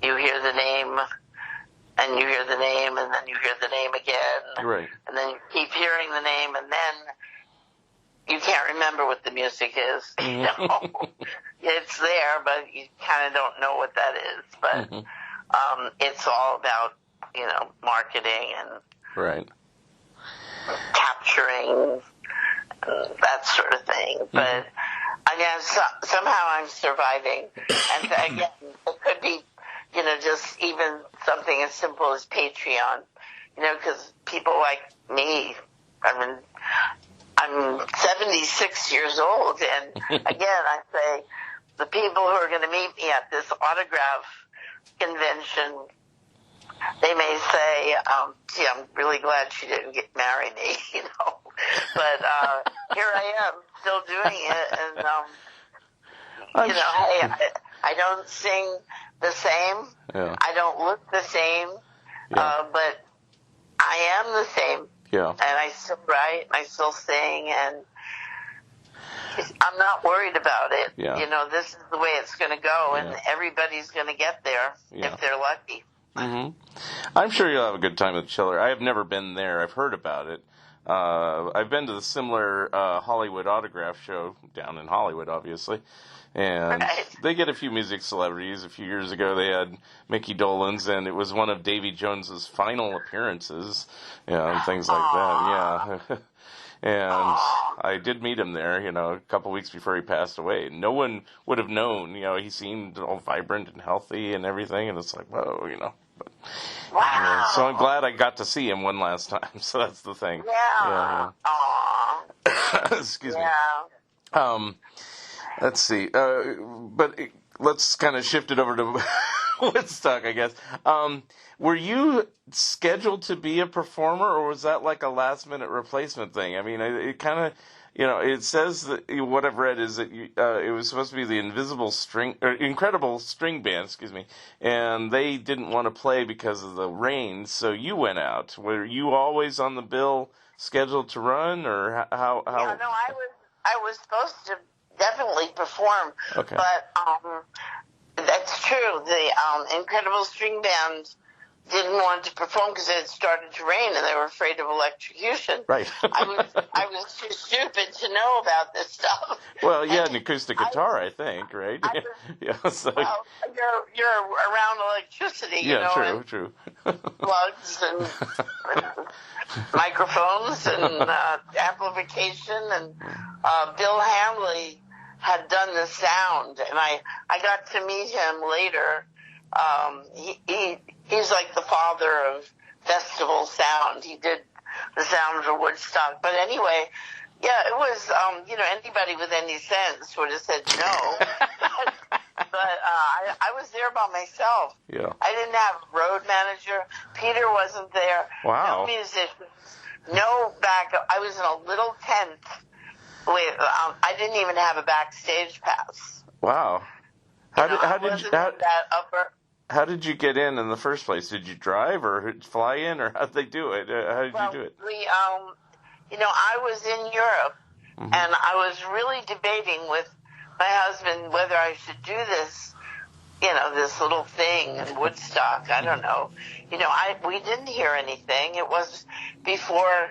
you hear the name, and you hear the name, and then you hear the name again. Right. And then you keep hearing the name, and then you can't remember what the music is. It's there, but you kind of don't know what that is. But it's all about, marketing and capturing that sort of thing. But again, somehow I'm surviving. And again, it could be, just even something as simple as Patreon, because people like me, I'm 76 years old, and again, I say the people who are going to meet me at this autograph convention, they may say, gee, I'm really glad she didn't marry me, but here I am, still doing it, and, hey, I don't sing the same, I don't look the same, but I am the same. Yeah. And I still write, and I still sing, and I'm not worried about it. Yeah. This is the way it's going to go, and everybody's going to get there if they're lucky. I'm sure you'll have a good time with Chiller. I have never been there. I've heard about it. I've been to the similar Hollywood autograph show down in Hollywood, obviously. And they get a few music celebrities. A few years ago, they had Mickey Dolenz, and it was one of Davy Jones's final appearances, and things like that. Yeah. And I did meet him there, a couple weeks before he passed away. No one would have known, he seemed all vibrant and healthy and everything, and it's like, whoa, But, so I'm glad I got to see him one last time. So that's the thing. Yeah. Excuse me. Let's see. But let's kind of shift it over to Woodstock, I guess. Were you scheduled to be a performer, or was that like a last-minute replacement thing? I mean, it kind of, it says that what I've read is that it was supposed to be the Incredible String Band, and they didn't want to play because of the rain, so you went out. Were you always on the bill, scheduled to run, or how? Yeah, no, I was supposed to definitely perform, but that's true. The Incredible String Band didn't want to perform because it had started to rain and they were afraid of electrocution. Right. I was too stupid to know about this stuff. Well, yeah, an acoustic guitar, I think, right? So. Well, you're around electricity, True. Plugs and microphones and amplification, and Bill Hamley had done the sound, and I got to meet him later. He's like the father of festival sound. He did the sound for Woodstock. But anyway, yeah, it was, anybody with any sense would have said no. but I was there by myself. Yeah. I didn't have a road manager. Peter wasn't there. Wow. No musicians. No backup. I was in a little tent with, I didn't even have a backstage pass. Wow. How did you get in the first place? Did you drive or fly in, or how'd they do it? How did you do it? I was in Europe, and I was really debating with my husband whether I should do this, this little thing in Woodstock. I don't know. We didn't hear anything. It was before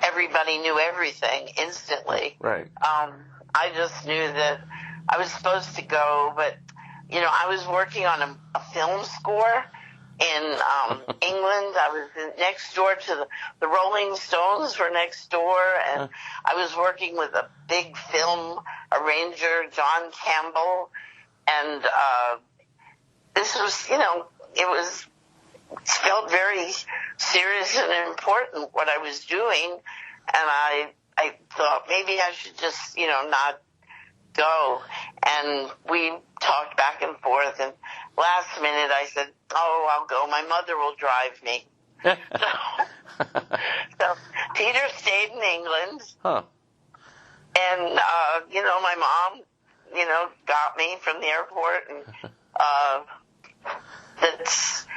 everybody knew everything instantly. Right. I just knew that I was supposed to go, but, you know, I was working on a film score in England. I was next door to the Rolling Stones were next door, and I was working with a big film arranger, John Campbell, and this was, you know, it felt very serious and important what I was doing, and I thought maybe I should just, you know, not go. And we talked back and forth, and last minute I said, oh, I'll go. My mother will drive me. So Peter stayed in England. Huh. And, you know, my mom, you know, got me from the airport, and that's,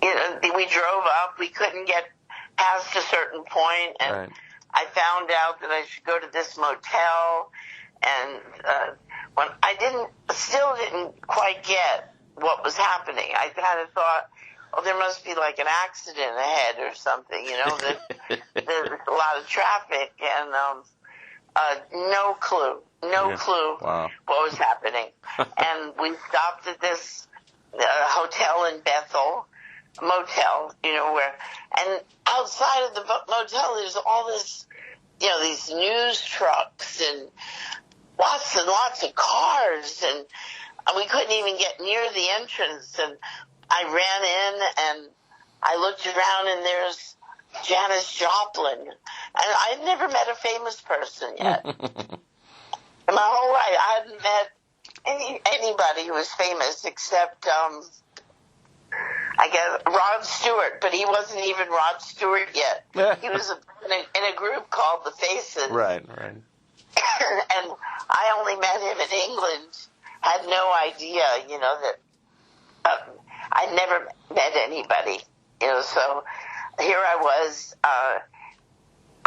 you know, we drove up. We couldn't get past a certain point, and Right. I found out that I should go to this motel, and when I still didn't quite get what was happening. I kind of thought, oh, there must be like an accident ahead or something, you know, that there's a lot of traffic, and no clue Wow. what was happening. And we stopped at this hotel in Bethel, motel, you know, and outside of the motel there's all this, you know, these news trucks and lots of cars, and we couldn't even get near the entrance. And I ran in and I looked around, and there's Janis Joplin, and I'd never met a famous person yet. In my whole life, I hadn't met anybody who was famous except, I guess, Rod Stewart, but he wasn't even Rod Stewart yet. He was in a group called The Faces. Right. And I only met him in England, had no idea, you know, that I'd never met anybody, you know, so here I was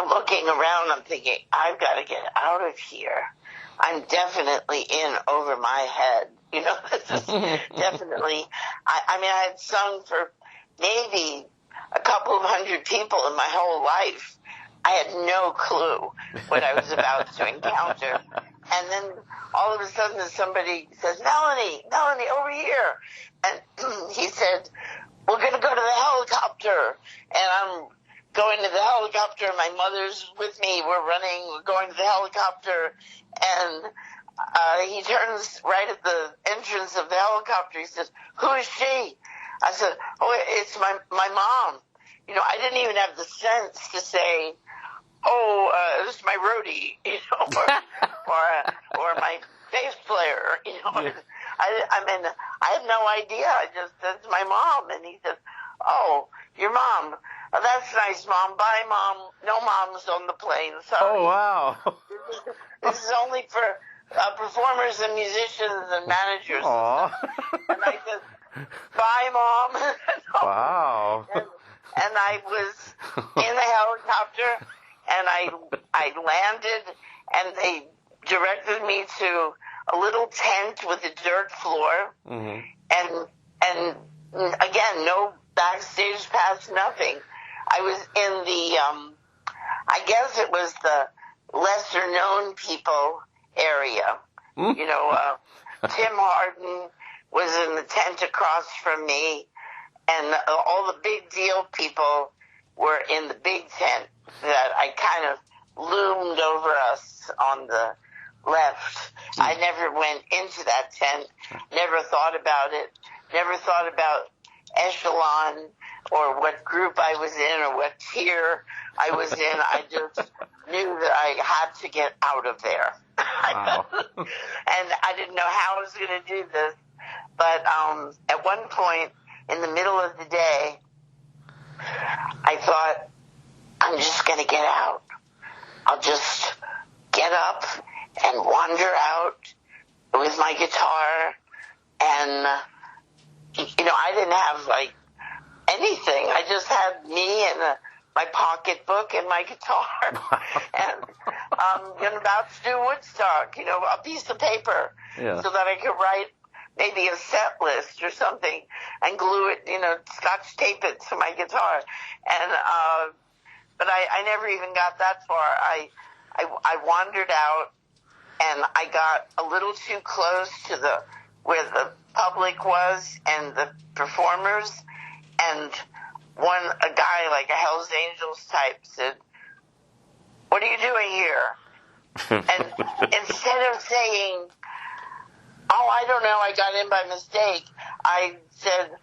looking around. I'm thinking, I've got to get out of here. I'm definitely in over my head. You know, this is definitely, I mean, I had sung for maybe a couple of hundred people in my whole life. I had no clue what I was about to encounter. And then all of a sudden somebody says, Melanie, over here. And he said, we're going to go to the helicopter. And I'm going to the helicopter. My mother's with me. We're going to the helicopter. And he turns right at the entrance of the helicopter. He says, who is she? I said, oh, it's my mom. You know, I didn't even have the sense to say, oh, this is my roadie, you know, or my bass player, you know. Yeah. I mean, I had no idea. I just said, it's my mom. And he says, oh, your mom. Oh, that's nice, Mom. Bye, Mom. No moms on the plane. Sorry. Oh, wow. This is only for performers and musicians and managers. Aww. And I said, bye, Mom. Wow. And I was in the helicopter, and I landed, and they directed me to a little tent with a dirt floor, and again, no backstage pass, nothing. I was in the, I guess it was the lesser known people area. You know, Tim Harden was in the tent across from me, and all the big deal people were in the big tent that I kind of loomed over us on the left. I never went into that tent, never thought about it, never thought about echelon or what group I was in or what tier I was in. I just knew that I had to get out of there. Wow. And I didn't know how I was going to do this, but at one point in the middle of the day, I thought, I'm just going to get out. I'll just get up and wander out with my guitar. And, you know, I didn't have, like, anything. I just had me and my pocketbook and my guitar. And I'm about to do Woodstock, you know, a piece of paper so that I could write maybe a set list or something and glue it, you know, scotch tape it to my guitar. And but I never even got that far. I wandered out, and I got a little too close to where the public was and the performers, and a guy, like a Hells Angels type, said, "What are you doing here?" And instead of saying, "Oh, I don't know, I got in by mistake," I said,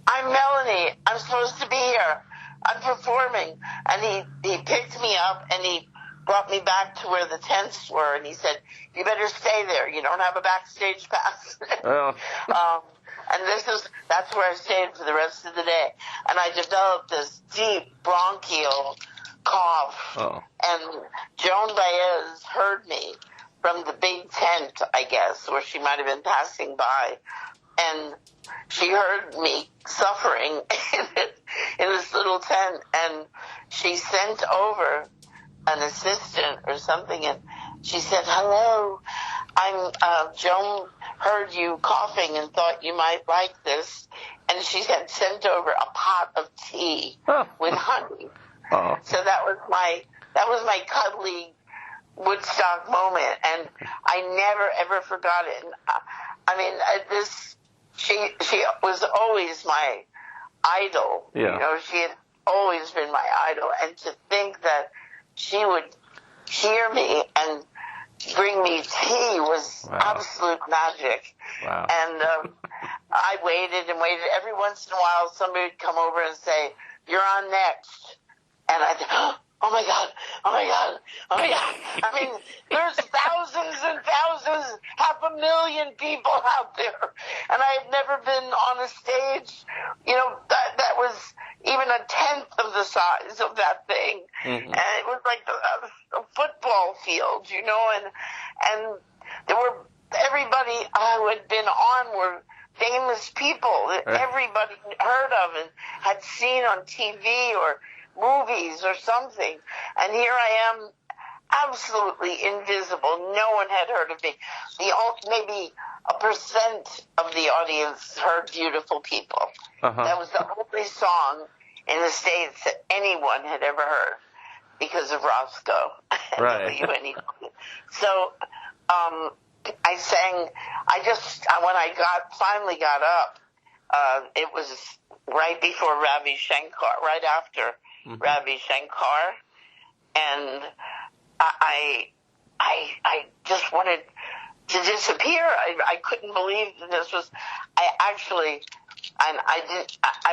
"I'm Melanie. I'm supposed to be here. I'm performing." And he picked me up and he brought me back to where the tents were, and he said, "You better stay there. You don't have a backstage pass." Oh. And that's where I stayed for the rest of the day. And I developed this deep bronchial cough. Oh. And Joan Baez heard me from the big tent, I guess, where she might have been passing by. And she heard me suffering in this little tent. And she sent over an assistant or something, and she said, "Hello, Joan heard you coughing and thought you might like this." And she had sent over a pot of tea with honey. Oh. So that was my cuddly Woodstock moment, and I never ever forgot it. And, I mean, she was always my idol. Yeah. You know, she had always been my idol, and to think that she would hear me and bring me tea was absolute magic. Wow. And I waited and waited. Every once in a while, somebody would come over and say, "You're on next." And I'd say, "Oh my God, oh my God, oh my God." I mean, there's thousands and thousands, 500,000 people out there. And I've never been on a stage, you know, that was even a tenth of the size of that thing. Mm-hmm. And it was like a football field, you know, and there were, everybody who had been on were famous people that everybody heard of and had seen on TV or movies or something. And here I am, absolutely invisible. No one had heard of me. Maybe 1% of the audience heard Beautiful People. Uh-huh. That was the only song in the States that anyone had ever heard because of Roscoe. Right. So I sang, when I finally got up, it was right before Ravi Shankar, right after Ravi Shankar, and I just wanted to disappear. I couldn't believe that this was, I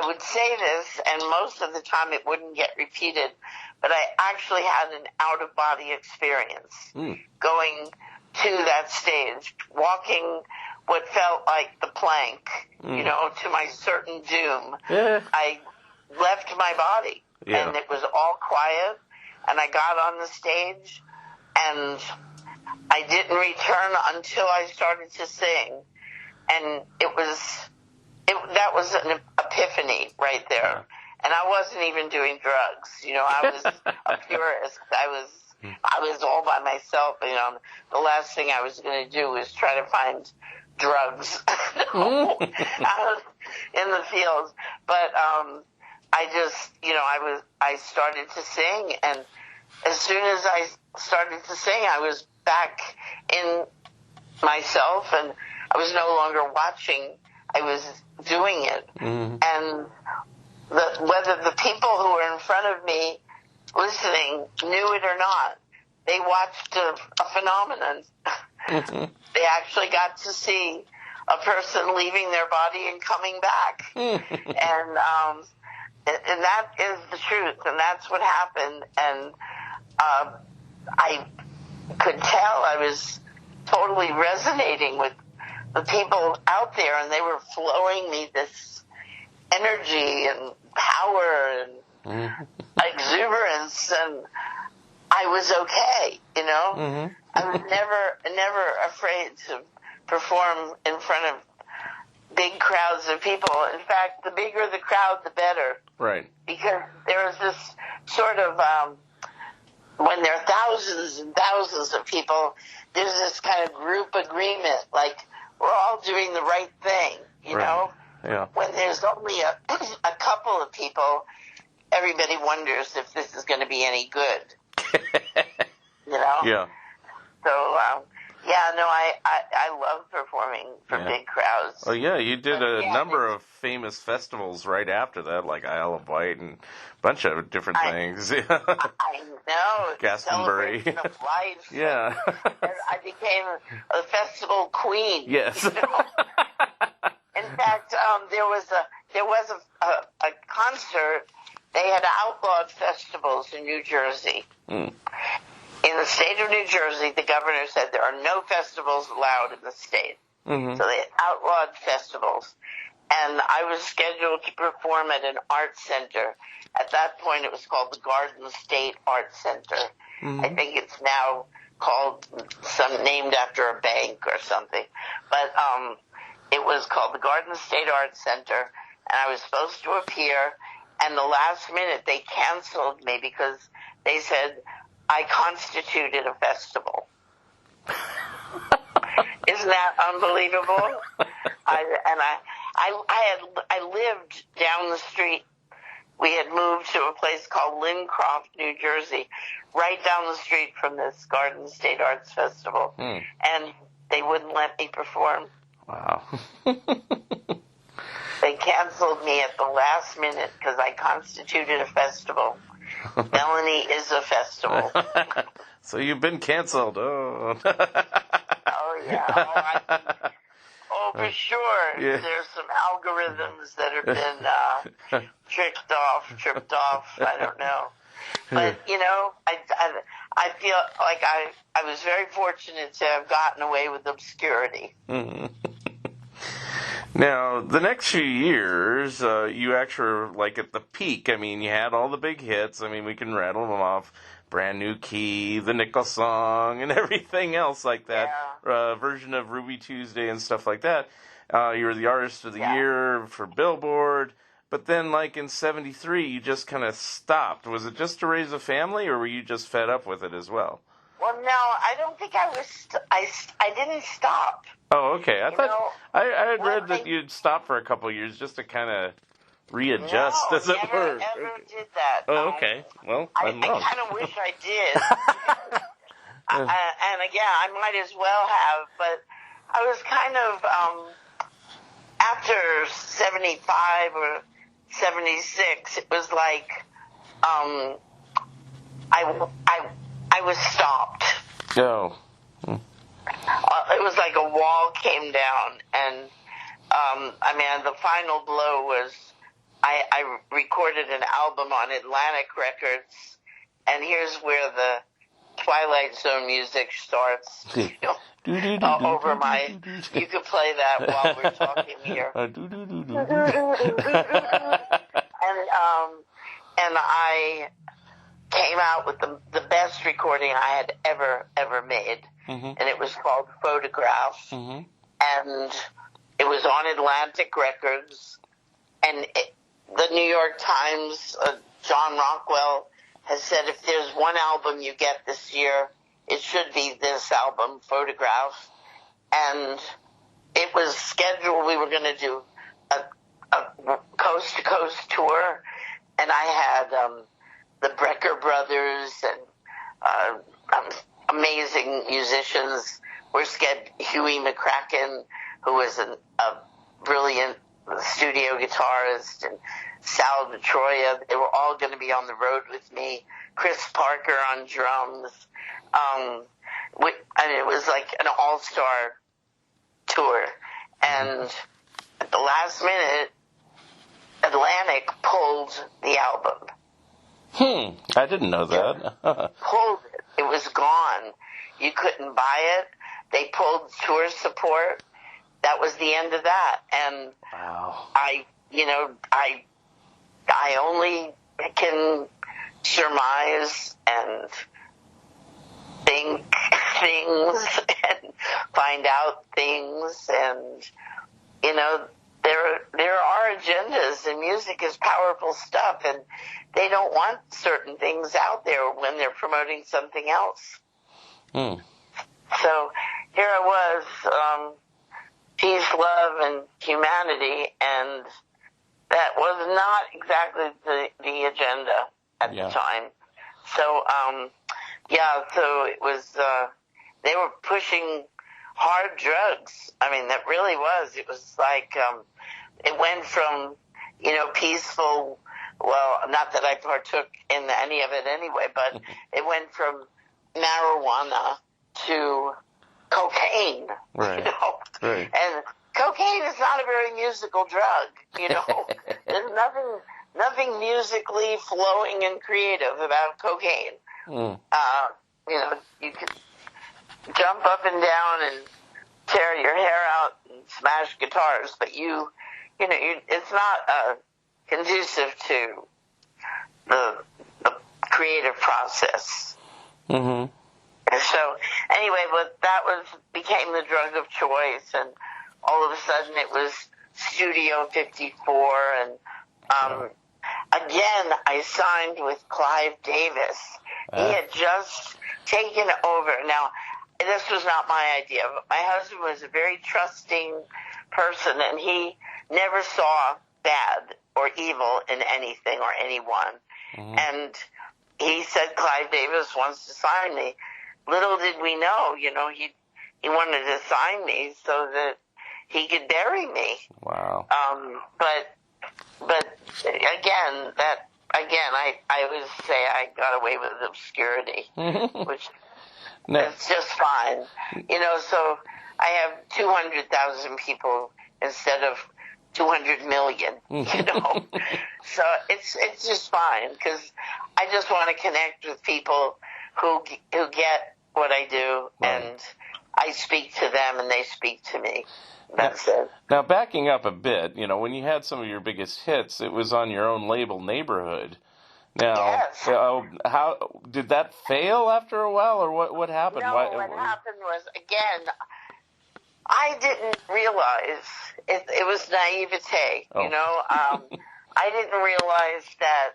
would say this, and most of the time it wouldn't get repeated, but I actually had an out-of-body experience going to that stage, walking what felt like the plank, you know, to my certain doom. Yeah. I left my body, and it was all quiet, and I got on the stage, and I didn't return until I started to sing, and that was an epiphany right there. And I wasn't even doing drugs, you know, I was a purist. I was all by myself, you know. The last thing I was going to do was try to find drugs out in the fields. But I just, you know, I started to sing, and as soon as I started to sing, I was back in myself, and I was no longer watching. I was doing it. And whether the people who were in front of me listening knew it or not, they watched a phenomenon. They actually got to see a person leaving their body and coming back. And that is the truth, and that's what happened. And I could tell I was totally resonating with the people out there, and they were flowing me this energy and power and exuberance, and I was okay, you know. I was never afraid to perform in front of big crowds of people. In fact, the bigger the crowd, the better. Right. Because there is this sort of, when there are thousands and thousands of people, there's this kind of group agreement, like we're all doing the right thing, you know? Yeah. When there's only a couple of people, everybody wonders if this is going to be any good. You know? Yeah. So, I love performing for big crowds. Oh, yeah, you did a number of famous festivals right after that, like Isle of Wight and a bunch of different things. I know. Glastonbury. Celebration of life. Yeah. And I became a festival queen. Yes. You know? In fact, there was a concert. They had outlawed festivals in New Jersey. Mm. In the state of New Jersey, the governor said there are no festivals allowed in the state. Mm-hmm. So they outlawed festivals. And I was scheduled to perform at an art center. At that point, it was called the Garden State Art Center. Mm-hmm. I think it's now called named after a bank or something. But it was called the Garden State Art Center, and I was supposed to appear. And the last minute, they canceled me because they said I constituted a festival. Isn't that unbelievable? I lived down the street. We had moved to a place called Lincroft, New Jersey, right down the street from this Garden State Arts Festival. Mm. And they wouldn't let me perform. Wow. They canceled me at the last minute because I constituted a festival. Melanie is a festival. So you've been canceled. Oh. Oh, yeah. For sure. Yeah. There's some algorithms that have been tripped off. I don't know. But, you know, I feel like I was very fortunate to have gotten away with obscurity. Mm-hmm. Now, the next few years, you actually were like at the peak. I mean, you had all the big hits. I mean, we can rattle them off. Brand New Key, the Nickel Song, and everything else like that. Yeah. Version of Ruby Tuesday and stuff like that. You were the Artist of the Year for Billboard. But then, like in 73, you just kind of stopped. Was it just to raise a family, or were you just fed up with it as well? Well, no, I don't think I was. I didn't stop. Oh, okay. I thought I had read that you'd stop for a couple of years just to kind of readjust, as it were. I never did that. Oh, okay. Well, I'm wrong. I kind of wish I did. And again, I might as well have, but I was kind of after 75 or 76. It was like I was stopped. Oh. It was like a wall came down, and the final blow was I recorded an album on Atlantic Records, and here's where the Twilight Zone music starts. Over my, you could play that while we're talking here. And I came out with the best recording I had ever made. Mm-hmm. And it was called Photograph. Mm-hmm. And it was on Atlantic Records. And the New York Times, John Rockwell, has said if there's one album you get this year, it should be this album, Photograph. And it was scheduled, we were going to do a coast-to-coast tour. And I had the Brecker Brothers and amazing musicians. Huey McCracken, who was a brilliant studio guitarist, and Sal DeTroia. They were all going to be on the road with me. Chris Parker on drums. And it was like an all-star tour. And at the last minute, Atlantic pulled the album. I didn't know that. Pulled it. It was gone. You couldn't buy it. They pulled tour support. That was the end of that. And wow. I only can surmise and think things and find out things, and there are agendas, and music is powerful stuff, and they don't want certain things out there when they're promoting something else. So here I was, peace, love, and humanity, and that was not exactly the agenda at the time. So, so it was, they were pushing hard drugs. I mean, that really was. It was like, it went from, peaceful, well, not that I partook in any of it anyway, but it went from marijuana to cocaine, right. Right. And cocaine is not a very musical drug, There's nothing musically flowing and creative about cocaine. You can jump up and down and tear your hair out and smash guitars, but it's not conducive to the creative process. Mm-hmm. And so, anyway, but that became the drug of choice, and all of a sudden it was Studio 54, and again, I signed with Clive Davis. He had just taken over. Now, this was not my idea, but my husband was a very trusting person, and he never saw bad or evil in anything or anyone. Mm-hmm. And he said, Clive Davis wants to sign me. Little did we know, he wanted to sign me so that he could bury me. Wow. But again, I would say I got away with obscurity, which is just fine. So I have 200,000 people instead of 200 million, So it's just fine, because I just want to connect with people who get what I do, right. And I speak to them and they speak to me. That's it. Now, backing up a bit, when you had some of your biggest hits, it was on your own label, Neighborhood. Now, yes. How did that fail after a while, or what happened? No, what happened was, again, I didn't realize it was naivete. I didn't realize that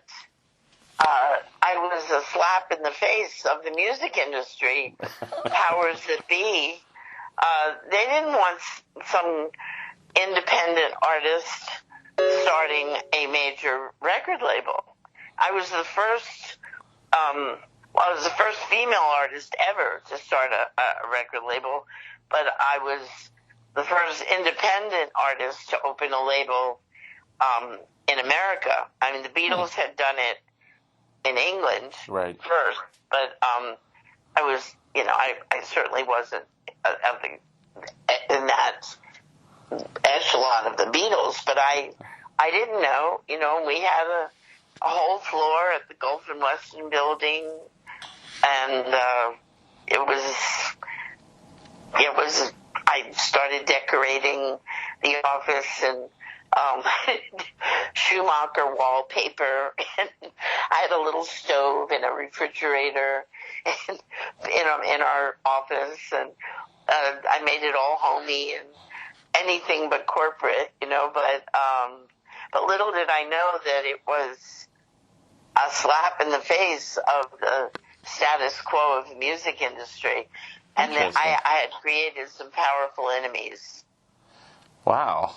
I was a slap in the face of the music industry. Powers that be. They didn't want some independent artist starting a major record label. I was the first, female artist ever to start a record label, but I was the first independent artist to open a label in America. I mean, the Beatles had done it in England first, but I was, I certainly wasn't in that echelon of the Beatles, but I didn't know, we had a whole floor at the Gulf and Weston building, and I started decorating the office and Schumacher wallpaper, and I had a little stove and a refrigerator in our office, and I made it all homey and anything but corporate, but little did I know that it was a slap in the face of the status quo of the music industry, and that I had created some powerful enemies. Wow.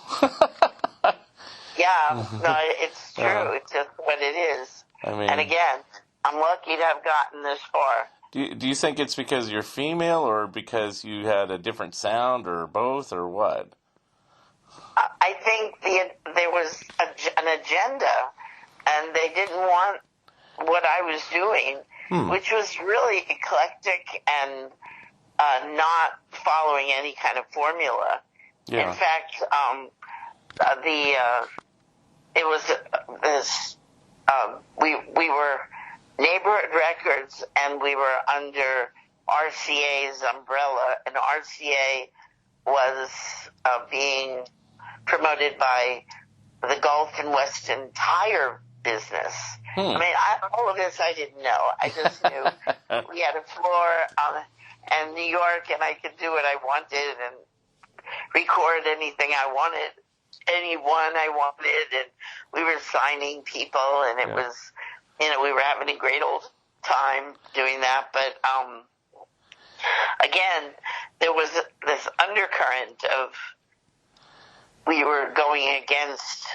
Yeah, no, it's true. It's just what it is. And again, I'm lucky to have gotten this far. Do you think it's because you're female, or because you had a different sound, or both, or what? I think there was an agenda, and they didn't want what I was doing, which was really eclectic and not following any kind of formula. Yeah. In fact, it was this. We were Neighborhood Records, and we were under RCA's umbrella, and RCA was being promoted by the Gulf and Weston tire business. I mean, all of this I didn't know. I just knew we had a floor in New York, and I could do what I wanted and record anything I wanted, anyone I wanted, and we were signing people, and it was, we were having a great old time doing that. But again, there was this undercurrent of we were going against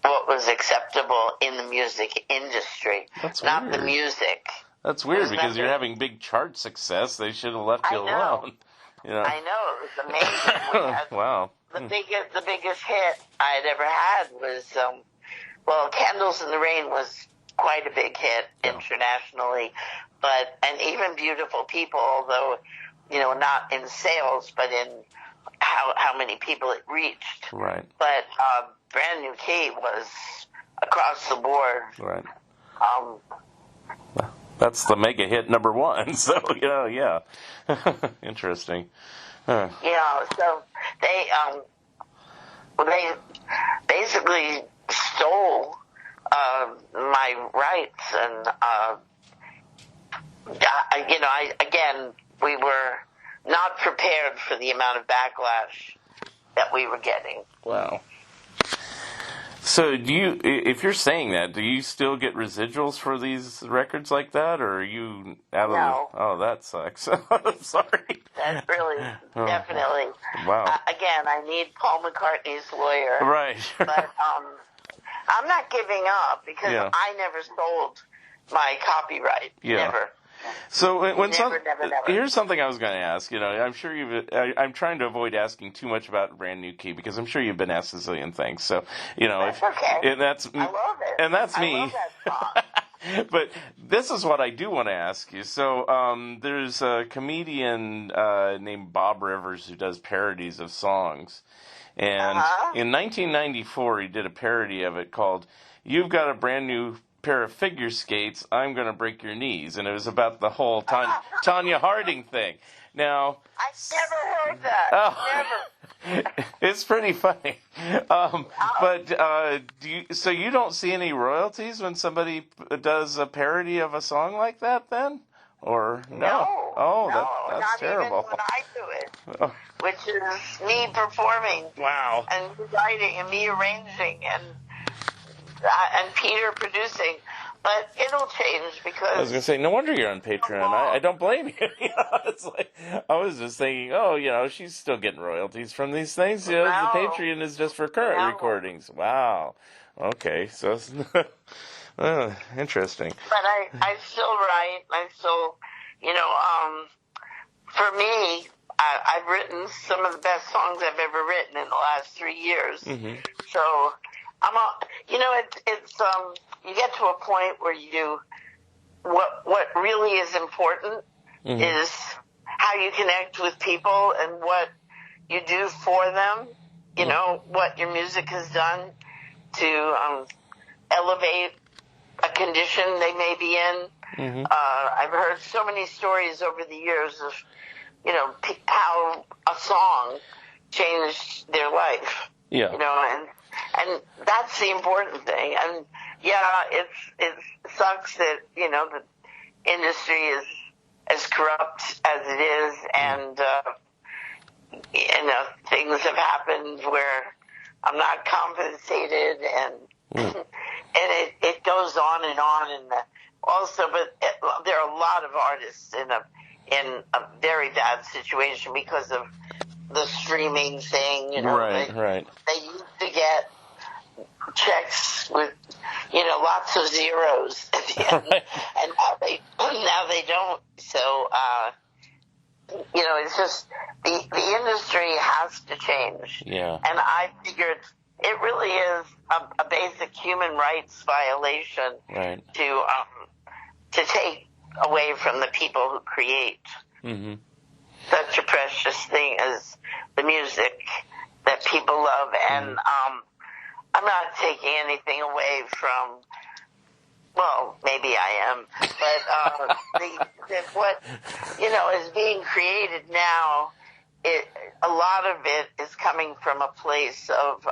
what was acceptable in the music industry, That's not weird. the music. That's weird There's because you're nothing- having big chart success. They should have left you I know. alone. You know? I know, it was amazing. We had Wow. the biggest hit I had ever had was, Candles in the Rain was quite a big hit internationally, and even Beautiful People, although, not in sales, but in how many people it reached. Right. But Brand New Key was across the board. Right. That's the mega hit number one. So, yeah. Interesting. Huh. So they basically stole my rights, and we were not prepared for the amount of backlash that we were getting. Wow. So if you're saying that, do you still get residuals for these records like that, or are you out of No. Oh, that sucks. I'm sorry. That's really, definitely. Wow. Again, I need Paul McCartney's lawyer. Right. But I'm not giving up because I never sold my copyright. Yeah. Never. So when Never. here's something I was going to ask. I'm sure I'm trying to avoid asking too much about Brand New Key because I'm sure you've been asked a zillion things. So That's okay. and that's I love it. and that's me. I love that song. But this is what I do want to ask you. So there's a comedian named Bob Rivers who does parodies of songs, and in 1994 he did a parody of it called "You've Got a Brand New Pair of Figure Skates, I'm Gonna Break Your Knees," and it was about the whole Tanya Harding thing. Now, I've never heard that. Never. It's pretty funny. But so you don't see any royalties when somebody does a parody of a song like that, then? Or no? No. Oh, no, that's not terrible. even when I do it, which is me performing. Wow. And writing and me arranging and Peter producing. But it'll change because I was going to say, no wonder you're on Patreon. I don't blame you. It's like, I was just thinking, she's still getting royalties from these things. The Patreon is just for current recordings. Wow. Okay. So it's interesting. But I still write. I still, for me, I've written some of the best songs I've ever written in the last 3 years. Mm-hmm. So it's you get to a point where what really is important is how you connect with people and what you do for them. What your music has done to elevate a condition they may be in. Mm-hmm. I've heard so many stories over the years of how a song changed their life. Yeah. And that's the important thing. And it sucks that the industry is as corrupt as it is, and things have happened where I'm not compensated, and it goes on, and but there are a lot of artists in a very bad situation because of the streaming thing. Right. They used to get checks with lots of zeros at the end, and now they don't. So it's just the industry has to change. Yeah. And I figured it really is a basic human rights violation to take away from the people who create such a precious thing as the music that people love. And I'm not taking anything away from, well, maybe I am, but what is being created now, a lot of it is coming from a place of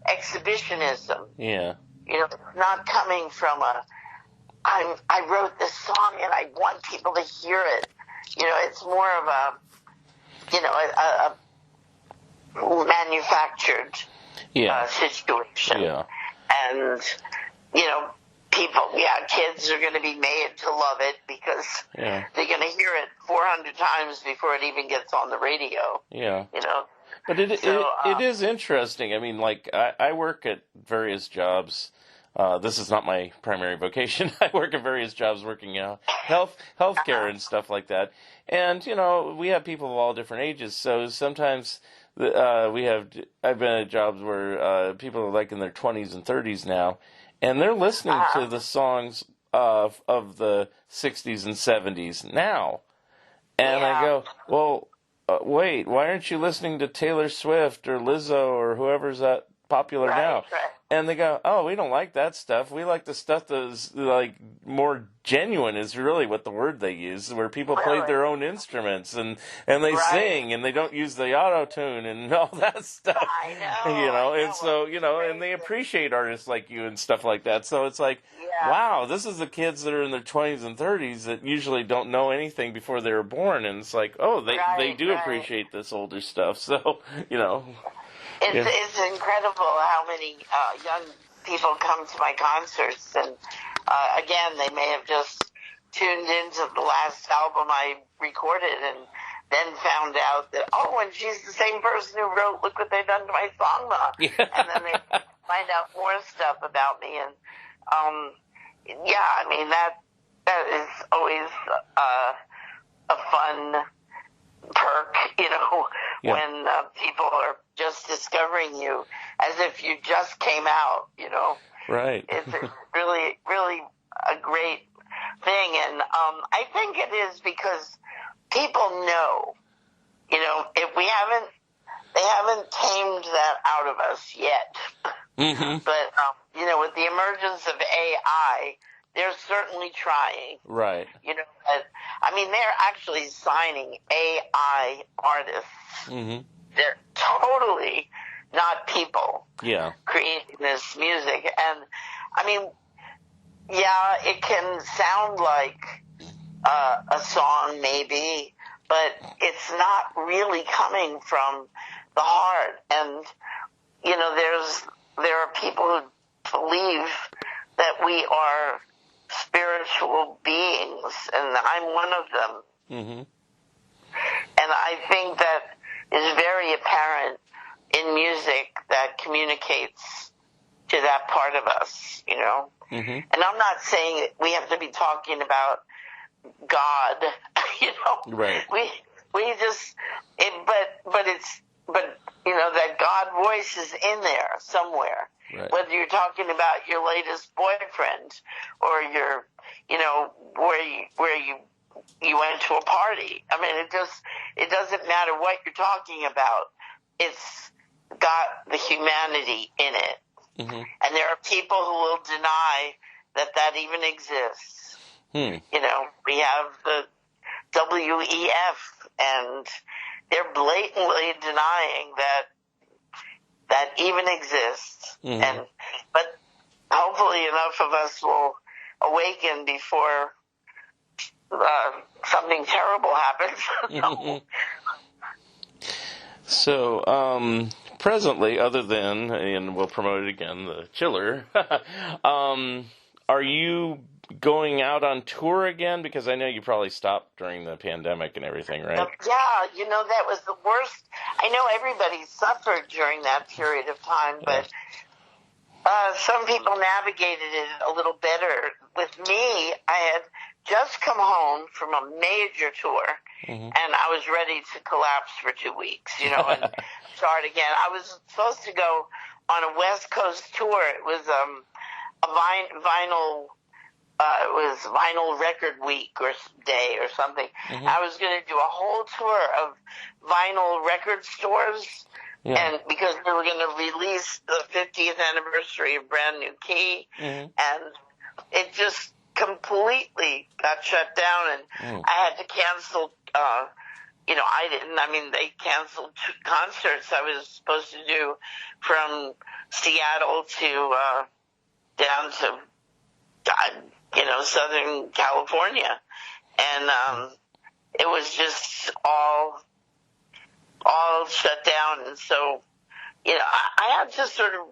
exhibitionism. Yeah. It's not coming from I wrote this song and I want people to hear it. It's more of a manufactured situation. Yeah. And, people, kids are going to be made to love it because they're going to hear it 400 times before it even gets on the radio. Yeah. But it is interesting. I mean, like I work at various jobs. This is not my primary vocation. I work at various jobs working healthcare and stuff like that. And we have people of all different ages. So sometimes I've been at jobs where people are like in their 20s and 30s now, and they're listening to the songs of the 60s and 70s now. And I go, well, wait, why aren't you listening to Taylor Swift or Lizzo or whoever's popular now? Right. And they go, oh, we don't like that stuff. We like the stuff that's like more genuine is really what the word they use, where people played their own instruments and they sing and they don't use the auto-tune and all that stuff. I know. And so, and they appreciate artists like you and stuff like that. So it's like, wow, this is the kids that are in their 20s and 30s that usually don't know anything before they were born. And it's like, oh, they do appreciate this older stuff. So, It's incredible how many young people come to my concerts, and again, they may have just tuned into the last album I recorded and then found out that, and she's the same person who wrote Look What They've Done to My Song Ma. And then they find out more stuff about me, and I mean, that is always a fun perk, when people are just discovering you as if you just came out, Right. It's really, really a great thing. And I think it is because people know, if they haven't tamed that out of us yet. Mm-hmm. But, with the emergence of AI, they're certainly trying. Right. They're actually signing AI artists. Mm-hmm. They're totally not people creating this music. And, it can sound like a song maybe, but it's not really coming from the heart. And, there are people who believe that we are spiritual beings, and I'm one of them. Mm-hmm. And I think that is very apparent in music that communicates to that part of us, Mm-hmm. And I'm not saying that we have to be talking about God, Right. We just, but that God voice is in there somewhere. Right. Whether you're talking about your latest boyfriend or your, where you went to a party. I mean, it doesn't matter what you're talking about. It's got the humanity in it. Mm-hmm. And there are people who will deny that even exists. We have the WEF, and they're blatantly denying that even exists. Mm-hmm. But hopefully enough of us will awaken before something terrible happens. So, presently, other than, and we'll promote it again, the chiller, are you going out on tour again? Because I know you probably stopped during the pandemic and everything, right? Yeah, that was the worst. I know everybody suffered during that period of time, but some people navigated it a little better. With me, I had just come home from a major tour, and I was ready to collapse for 2 weeks, and start again. I was supposed to go on a West Coast tour. It was a vinyl. It was Vinyl Record Week or day or something. Mm-hmm. I was going to do a whole tour of vinyl record stores, and because we were going to release the 50th anniversary of Brand New Key, and it just completely got shut down, and I had to cancel. I didn't. I mean, they canceled concerts I was supposed to do from Seattle to down to Southern California, and it was just all shut down. And so, I had to sort of.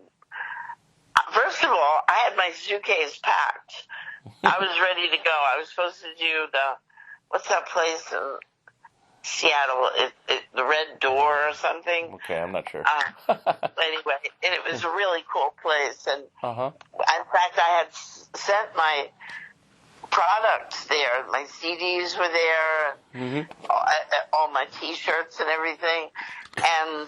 First of all, I had my suitcase packed. I was ready to go. I was supposed to do what's that place Seattle, the Red Door or something. Okay, I'm not sure. Anyway, and it was a really cool place. And Uh-huh. in fact, I had sent my products there. My CDs were there, all my T-shirts and everything. And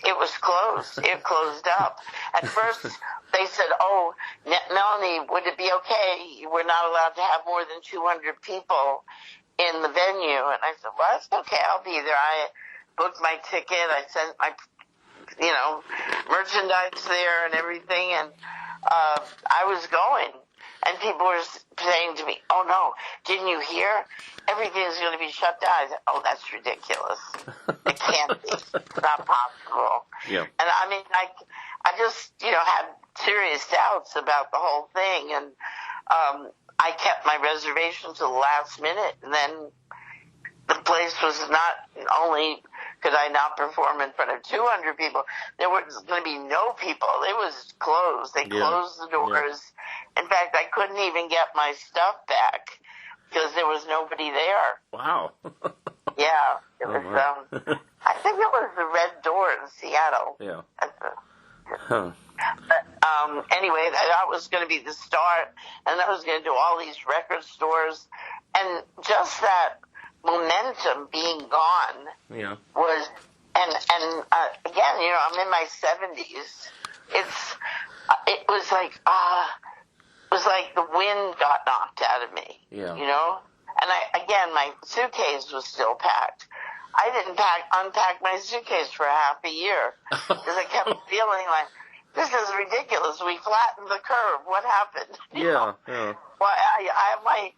it was closed. It closed up. At first, they said, "Oh, Melanie, would it be okay? We're not allowed to have more than 200 people in the venue." And I said, "Well, that's okay. I'll be there." I booked my ticket. I sent my, merchandise there and everything. And I was going. And people were saying to me, "Oh, no, didn't you hear? Everything's going to be shut down." I said, "Oh, that's ridiculous. It can't be. It's not possible." Yeah. And I mean, I just, had serious doubts about the whole thing. And I kept my reservation to the last minute. And then the place was not only could I not perform in front of 200 people, there was going to be no people. It was closed. They closed the doors. Yeah. In fact, I couldn't even get my stuff back because there was nobody there. Wow. Yeah. It was, I think it was the Red Door in Seattle. Yeah. Huh. But, anyway, that was going to be the start, and I was going to do all these record stores, and just that momentum being gone was, and again, I'm in my 70s. It was like the wind got knocked out of me. Yeah. And my suitcase was still packed. I didn't unpack my suitcase for half a year because I kept feeling like, this is ridiculous. We flattened the curve. What happened? Yeah. Well, I have my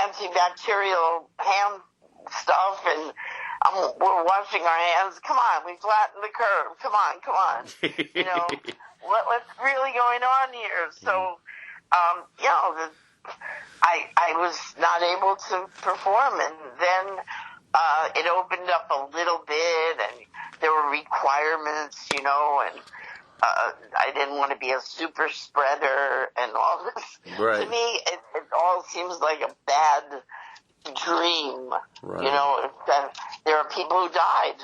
antibacterial hand stuff, and we're washing our hands. Come on, we flattened the curve. Come on. What's really going on here? So, I was not able to perform, and then it opened up a little bit, and there were requirements, and I didn't want to be a super spreader and all this. Right. To me, it all seems like a bad dream. Right. That there are people who died.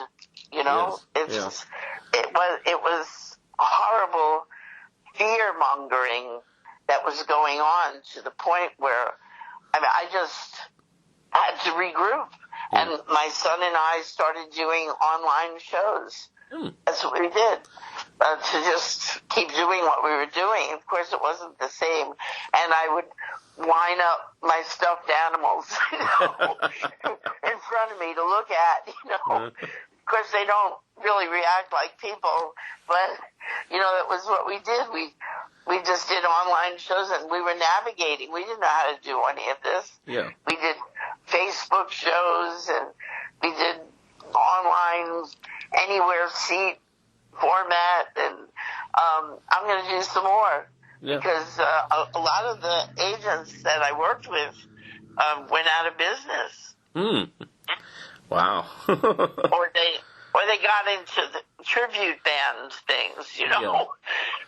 Yes. It was horrible fear mongering that was going on to the point where I just had to regroup. And my son and I started doing online shows. That's what we did. To just keep doing what we were doing. Of course, it wasn't the same. And I would line up my stuffed animals, in front of me to look at, Of course, they don't really react like people, but, that was what we did. We just did online shows, and we were navigating. We didn't know how to do any of this. Yeah. We did Facebook shows, and we did online anywhere seat format, and I'm going to do some more because a lot of the agents that I worked with went out of business. Wow. or they got into the tribute band things, Yeah.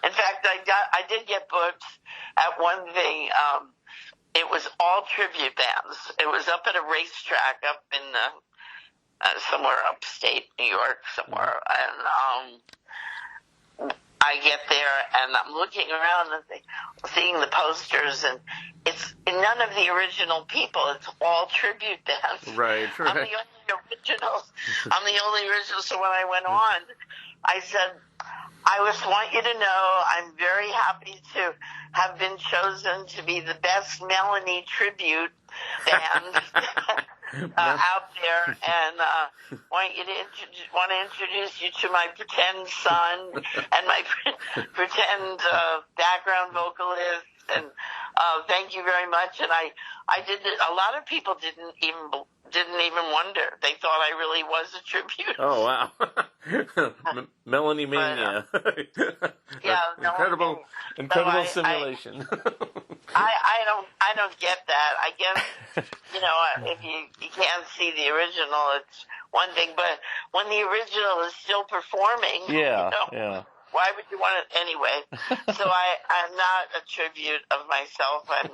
In fact, I did get booked at one thing. It was all tribute bands. It was up at a racetrack up in somewhere upstate New York, somewhere, and I get there and I'm looking around and seeing the posters, and it's none of the original people. It's all tribute bands. Right. I'm the only original. So when I went on, I said, I just want you to know I'm very happy to have been chosen to be the best Melanie tribute band out there, and want to introduce you to my pretend son and my pretend background vocalist, and thank you very much. And I did it. A lot of people didn't even wonder. They thought I really was a tribute. Oh wow. Melanie Mania. Yeah, incredible simulation. I don't get that. I guess, if you can't see the original, it's one thing, but when the original is still performing, why would you want it anyway? So I'm not a tribute of myself and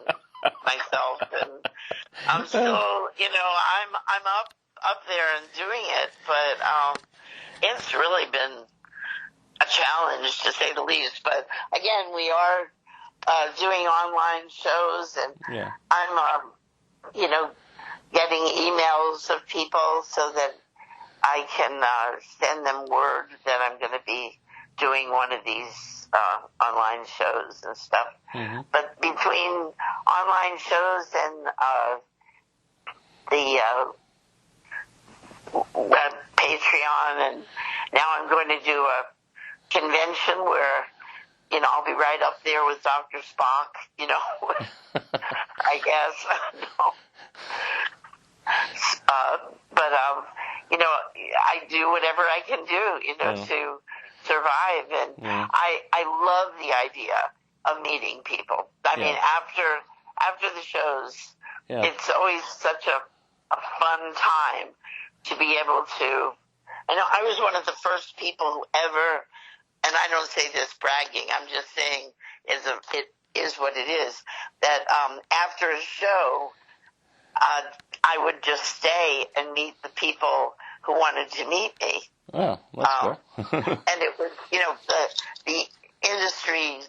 I'm still, I'm up up there and doing it, but it's really been a challenge, to say the least. But again, we are doing online shows, and I'm, getting emails of people so that I can send them word that I'm going to be doing one of these online shows and stuff. Mm-hmm. But between online shows and the Patreon, and now I'm going to do a convention where, I'll be right up there with Dr. Spock, I guess. But I do whatever I can do, to survive. And I love the idea of meeting people. I mean, after the shows, it's always such a fun time to be able to. I was one of the first people who ever, and I don't say this bragging, I'm just saying it is what it is, that after a show, I would just stay and meet the people who wanted to meet me. Oh, that's cool. And it was, the industry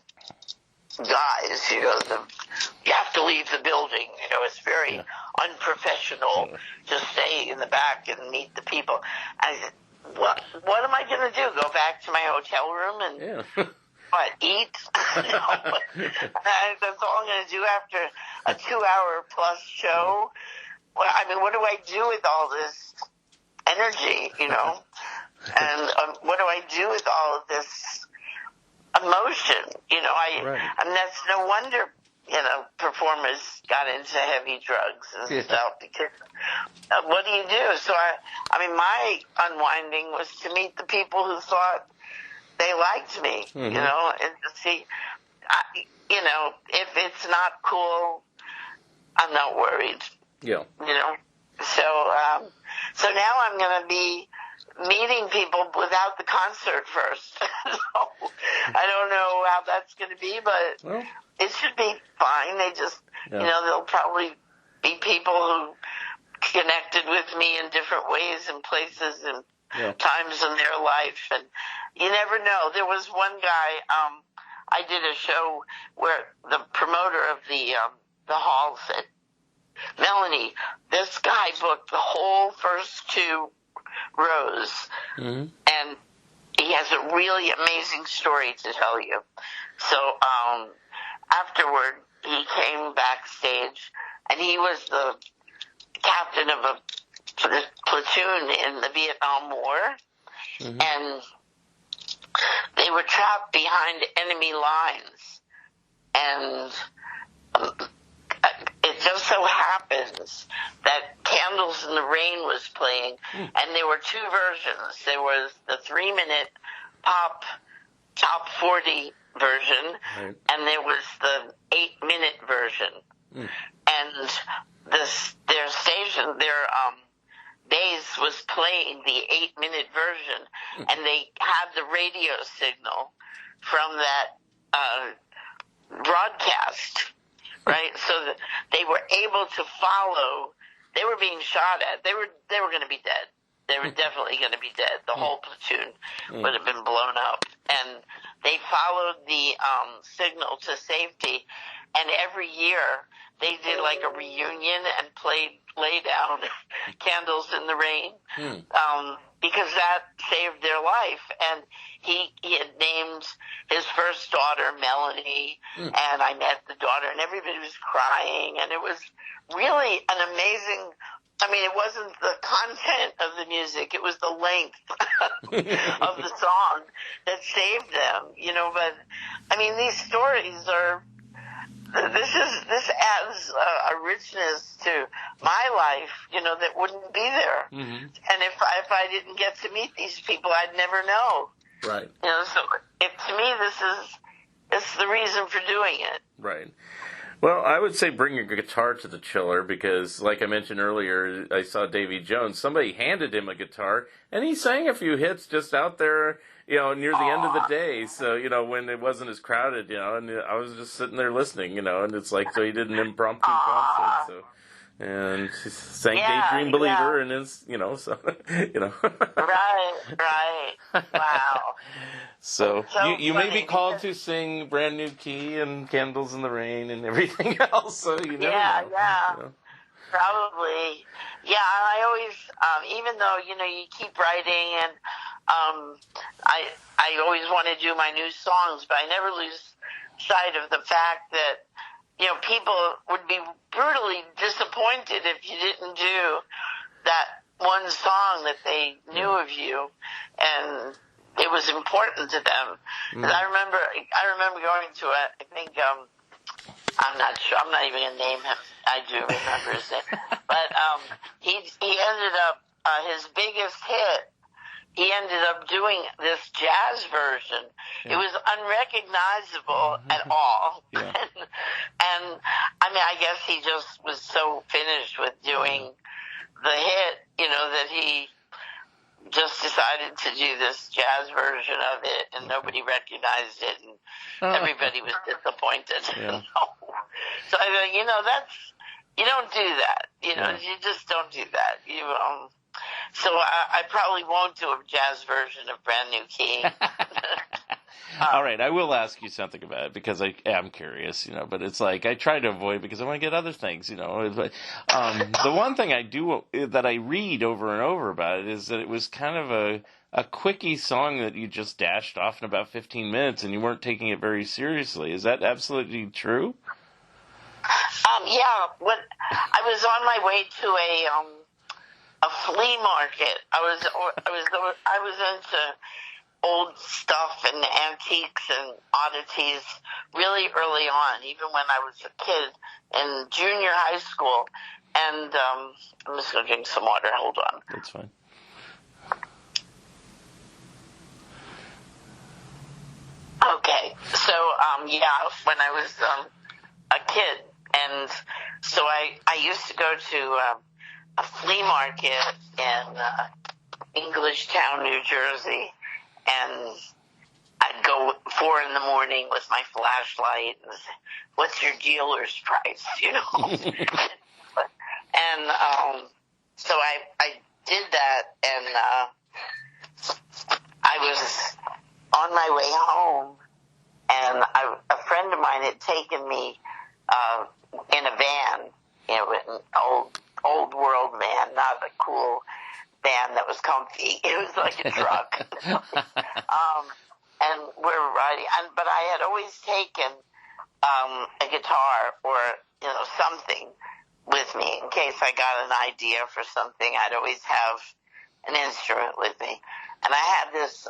guys, you have to leave the building. It's very unprofessional to stay in the back and meet the people. I said, what am I going to do? Go back to my hotel room and eat? That's all I'm going to do after a 2-hour plus show. Well, I mean, what do I do with all this energy, And what do I do with all of this emotion? And that's no wonder, performers got into heavy drugs and stuff, because what do you do? So my unwinding was to meet the people who thought they liked me, and to see, if it's not cool, I'm not worried. Yeah. So now I'm going to be meeting people without the concert first. So I don't know how that's going to be, but it should be fine. They just, there'll probably be people who connected with me in different ways and places and times in their life. And you never know. There was one guy, I did a show where the promoter of the hall said, Melanie, this guy booked the whole first 2 rows, and he has a really amazing story to tell you. So afterward, he came backstage, and he was the captain of a platoon in the Vietnam War, and they were trapped behind enemy lines, and it just so happens that Candles in the Rain was playing, and there were 2 versions. There was the 3-minute pop top 40 version, and there was the 8-minute version. And their station, their base was playing the 8-minute version, and they had the radio signal from that broadcast. Right, so that they were able to follow. They were being shot at. They were going to be dead. They were definitely going to be dead. The whole platoon would have been blown up. And they followed the signal to safety. And every year they did like a reunion and lay down Candles in the Rain, because that saved their life. And he had named his first daughter Melanie, and I met the daughter, and everybody was crying, and it was really an amazing. I mean, it wasn't the content of the music; it was the length of the song that saved them. But I mean, these stories are. This adds a richness to my life, that wouldn't be there. And if I didn't get to meet these people, I'd never know. Right. So to me, this is the reason for doing it. Right. Well, I would say bring your guitar to the chiller, because, like I mentioned earlier, I saw Davy Jones. Somebody handed him a guitar, and he sang a few hits just out there, near the end of the day. So, when it wasn't as crowded, and I was just sitting there listening, and it's like, so he did an impromptu concert. So, and sang Yeah, Daydream Believer, yeah. and it's, so, Right. Wow. So It's so you may be funny called because, to sing Brand New Key and Candles in the Rain and everything else, so you never yeah, know. yeah. Probably. Yeah, I always, even though, you keep writing and, I always want to do my new songs, but I never lose sight of the fact that, people would be brutally disappointed if you didn't do that one song that they knew of you, and it was important to them. 'Cause I remember going to I think, I'm not sure. I'm not even going to name him. I do remember his name. But he ended up, his biggest hit, he ended up doing this jazz version. It was unrecognizable at all. Yeah. and, I mean, I guess he just was so finished with doing the hit, that he just decided to do this jazz version of it, and nobody recognized it, and everybody was disappointed. Yeah. So I thought, you don't do that. You just don't do that. So I probably won't do a jazz version of Brand New Key. All right, I will ask you something about it because I am curious, but it's like I try to avoid because I want to get other things, But, the one thing I do that I read over and over about it is that it was kind of a quickie song that you just dashed off in about 15 minutes and you weren't taking it very seriously. Is that absolutely true? Yeah. When I was on my way to a flea market, I was into old stuff and antiques and oddities really early on, even when I was a kid in junior high school. And I'm just going to drink some water. Hold on. That's fine. Okay. So, when I was a kid, and so I used to go to a flea market in Englishtown, New Jersey, and I'd go 4 a.m. with my flashlight and say, "What's your dealer's price?" And so I did that, and I was on my way home, and a friend of mine had taken me in a van, an old world van, not a cool van that was comfy. It was like a truck. And we're riding, but I had always taken a guitar or something with me in case I got an idea for something. I'd always have an instrument with me, and I had this.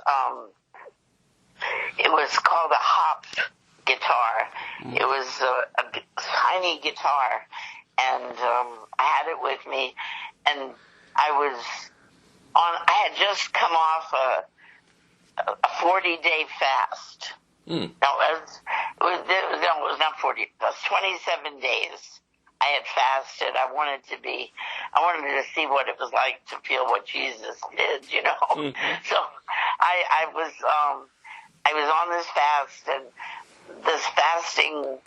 It was called a hop guitar. It was a tiny guitar, and I had it with me, and I had just come off a 40-day fast. No, it was not 40. It was 27 days. I had fasted. I wanted to see what it was like to feel what Jesus did, So I was on this fast, and this fasting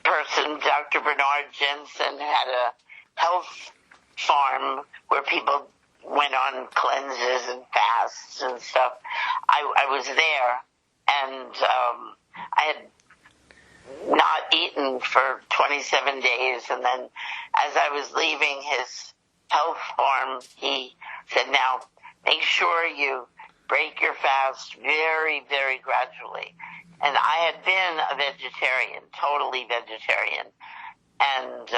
person, Dr. Bernard Jensen, had a health farm where people went on cleanses and fasts and stuff. I was there, and I had not eaten for 27 days, and then as I was leaving his health farm, he said, "Now, make sure you break your fast very, very gradually." And I had been a vegetarian, totally vegetarian, and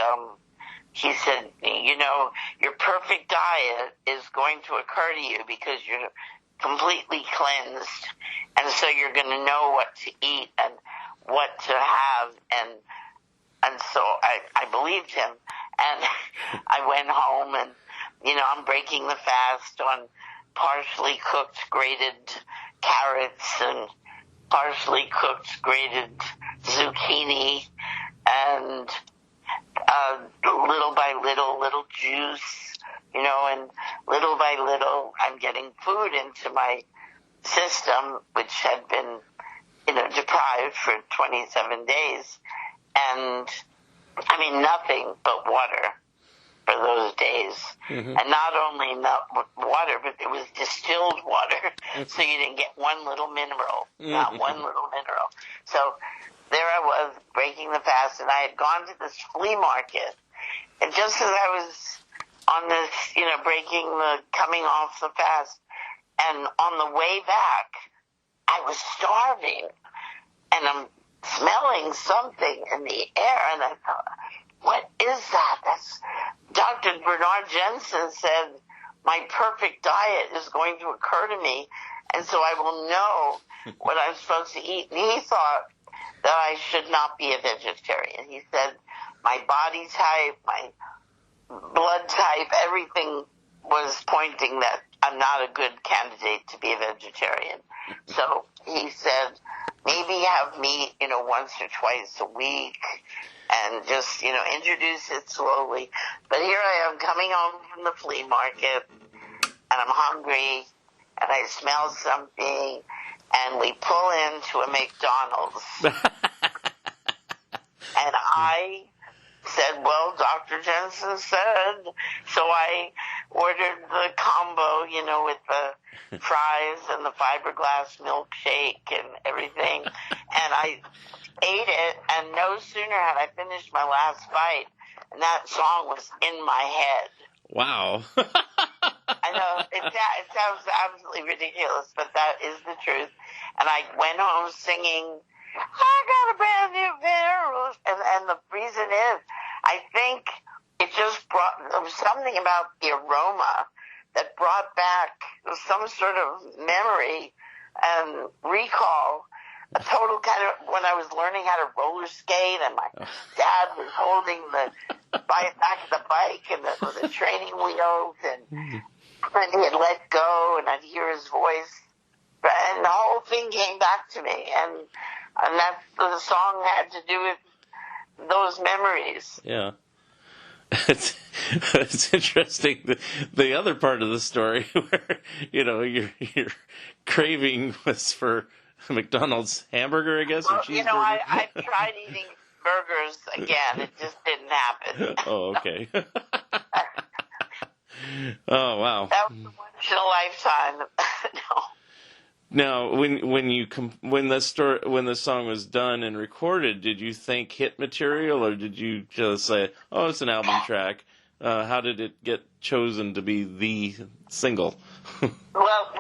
he said, "Your perfect diet is going to occur to you because you're completely cleansed, and so you're going to know what to eat and what to have." And so I believed him, and I went home, and I'm breaking the fast on partially cooked grated carrots and partially cooked grated zucchini, and little by little juice, and little by little I'm getting food into my system, which had been, deprived for 27 days. And, I mean, nothing but water. for those days. Mm-hmm. And not only water, but it was distilled water, so you didn't get one little mineral, not one little mineral. So there I was, breaking the fast, and I had gone to this flea market, and just as I was on this, coming off the fast, and on the way back, I was starving, and I'm smelling something in the air, and I thought, what is that? That's Dr. Bernard Jensen said my perfect diet is going to occur to me, and so I will know what I'm supposed to eat. And he thought that I should not be a vegetarian. He said my body type, my blood type, everything was pointing that I'm not a good candidate to be a vegetarian. So he said, maybe have meat, once or twice a week, and just, introduce it slowly. But here I am coming home from the flea market, and I'm hungry, and I smell something, and we pull into a McDonald's. And I said, well, Dr. Jensen said. So I ordered the combo, with the fries and the fiberglass milkshake and everything. And I ate it, and no sooner had I finished my last bite, and that song was in my head. Wow. I know, it sounds absolutely ridiculous, but that is the truth. And I went home singing, I got a brand new pair of rules. And the reason is, I think it just there was something about the aroma that brought back some sort of memory and recall. A total kind of, when I was learning how to roller skate, and my dad was holding the back of the bike and the training wheels, and he had let go, and I'd hear his voice, and the whole thing came back to me, and that the song had to do with those memories. Yeah. It's interesting. The other part of the story where, your craving was for McDonald's hamburger, I guess, or cheeseburger. I tried eating burgers again. It just didn't happen. Oh, okay. Oh, wow. That was a once in a lifetime. No. Now, when the song was done and recorded, did you think hit material, or did you just say, "Oh, it's an album track"? How did it get chosen to be the single? Well,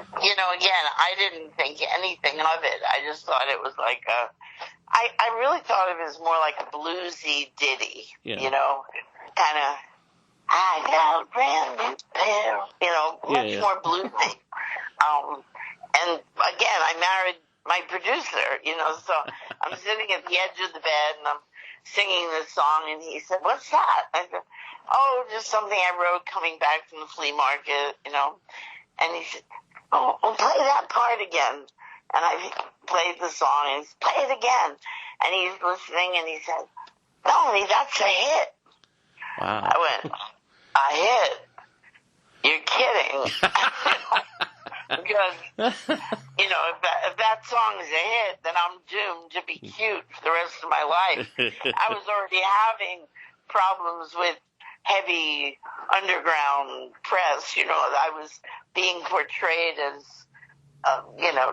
again, I didn't think anything of it. I just thought it was like I really thought of it as more like a bluesy ditty. Yeah. Kind of, I got a brand new pair. Much more bluesy. And again, I married my producer, so I'm sitting at the edge of the bed and I'm singing this song, and he said, "What's that?" I said, "Oh, just something I wrote coming back from the flea market, And he said, "Oh, well, play that part again." And I played the song, and he said, "Play it again." And he's listening, and he said, "Melanie, that's a hit." Wow. I went, "A hit? You're kidding." Because, if that song is a hit, then I'm doomed to be cute for the rest of my life. I was already having problems with heavy underground press. I was being portrayed as,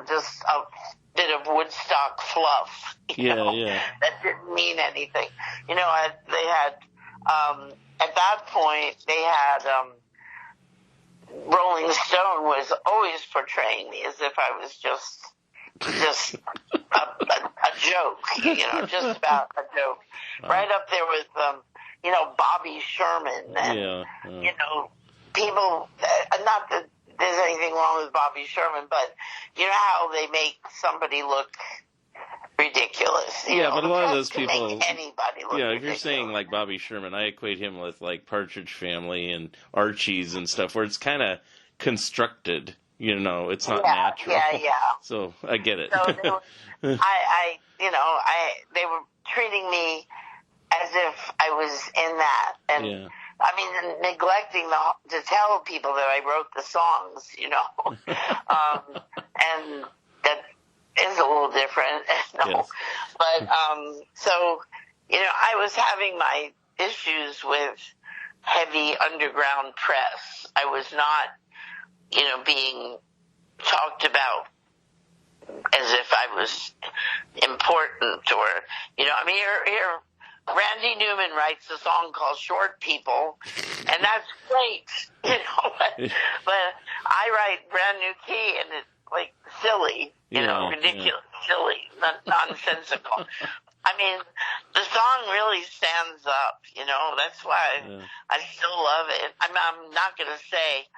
just a bit of Woodstock fluff. Yeah. That didn't mean anything. They had, at that point, they had, Rolling Stone was always portraying me as if I was just a joke, just about a joke. Wow. Right up there with, Bobby Sherman and, people, not that there's anything wrong with Bobby Sherman, but you know how they make somebody look ridiculous. But a lot of those people, make anybody look ridiculous. If you're saying like Bobby Sherman, I equate him with like Partridge Family and Archie's and stuff, where it's kind of constructed. It's not natural. Yeah. So I get it. So they were, they were treating me as if I was in that, and I mean, neglecting to tell people that I wrote the songs, and that is a little different. Yes. But, so, I was having my issues with heavy underground press. I was not, being talked about as if I was important or, here Randy Newman writes a song called Short People, and that's great, but I write brand new key and it's like silly, ridiculous, silly, nonsensical. I mean, the song really stands up, that's why I still love it. I'm not going to say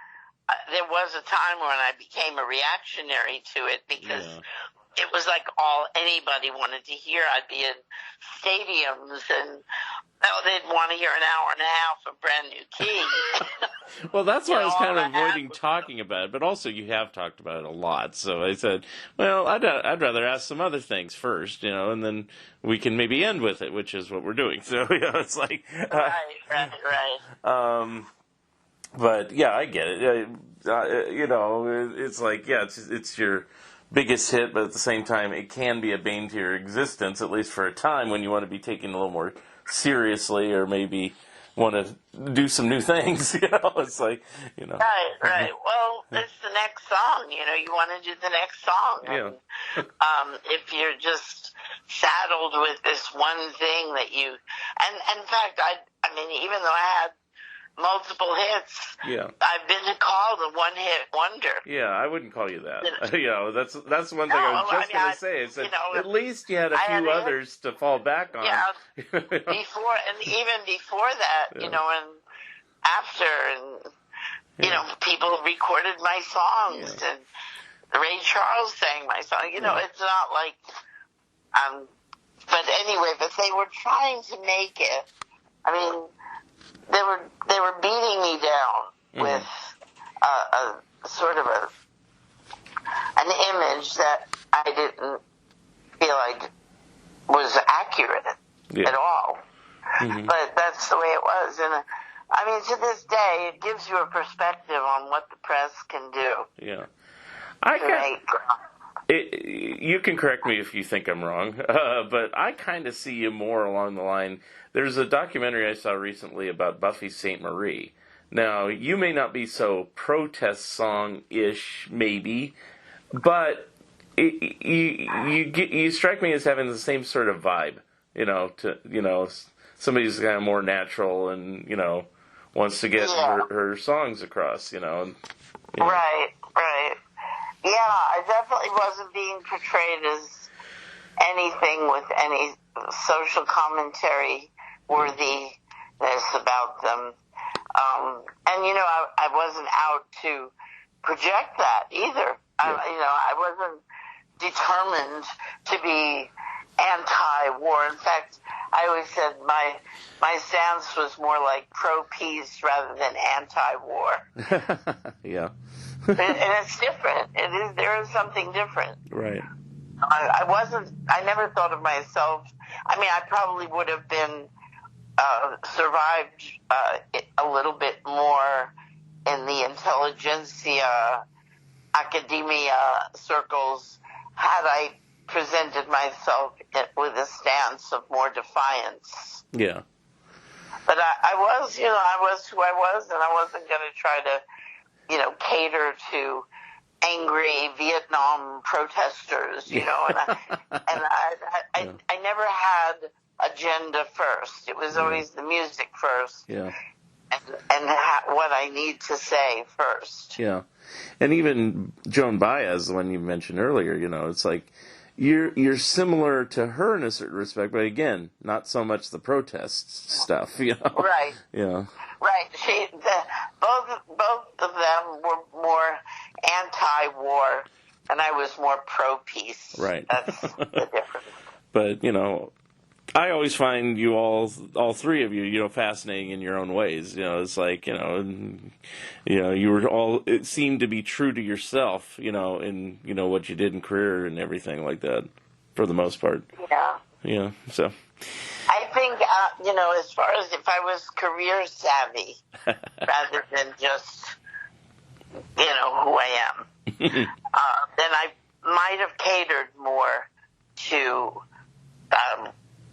there was a time when I became a reactionary to it because it was like all anybody wanted to hear. I'd be in stadiums and they'd want to hear an hour and a half of brand new key. Well, that's why I was kind of avoiding talking about it, but also you have talked about it a lot. So I said, well, I'd rather ask some other things first, and then we can maybe end with it, which is what we're doing. So, it's like... Right. But, yeah, I get it. It's like, it's your biggest hit, but at the same time, it can be a bane to your existence, at least for a time, when you want to be taken a little more seriously or maybe want to do some new things, It's like, Right. Well, it's the next song, you want to do the next song. Yeah. If you're just saddled with this one thing that you... And in fact, I mean, even though I had multiple hits. Yeah. I've been called a one-hit wonder. Yeah, I wouldn't call you that. That's one thing I was just going to say. I said, at least you had a few others to fall back on. Yeah. Before, and even before that, and after, and, people recorded my songs, and Ray Charles sang my song. It's not like, but anyway, but they were trying to make it, I mean, they were beating me down with a sort of an image that I didn't feel like was accurate at all. Mm-hmm. But that's the way it was. And I mean, to this day, it gives you a perspective on what the press can do. Yeah. You can correct me if you think I'm wrong, but I kind of see you more along the line. There's a documentary I saw recently about Buffy St. Marie. Now, you may not be so protest song-ish, maybe, but you strike me as having the same sort of vibe, somebody who's kind of more natural and, wants to get her songs across, Right. Yeah, I definitely wasn't being portrayed as anything with any social commentary worthiness about them. And, I wasn't out to project that either. Yeah. I wasn't determined to be anti-war. In fact, I always said my stance was more like pro-peace rather than anti-war. Yeah. And it's different. There is something different. Right. I never thought of myself, I probably would have been, survived, a little bit more in the intelligentsia, academia circles had I presented myself with a stance of more defiance. Yeah. But I was who I was, and I wasn't going to try to, cater to angry Vietnam protesters, and I never had agenda first. It was always the music first. Yeah. And what I need to say first. Yeah. And even Joan Baez, the one you mentioned earlier, it's like you're similar to her in a certain respect, but again, not so much the protest stuff, Right. Yeah. Right. Both of them were more anti-war, and I was more pro-peace. Right. That's the difference. But, I always find you all three of you, fascinating in your own ways. It's like, you were all, it seemed to be true to yourself, in, what you did in career and everything like that, for the most part. Yeah. Yeah, so. I think, as far as if I was career savvy, rather than just, who I am, then I might have catered more to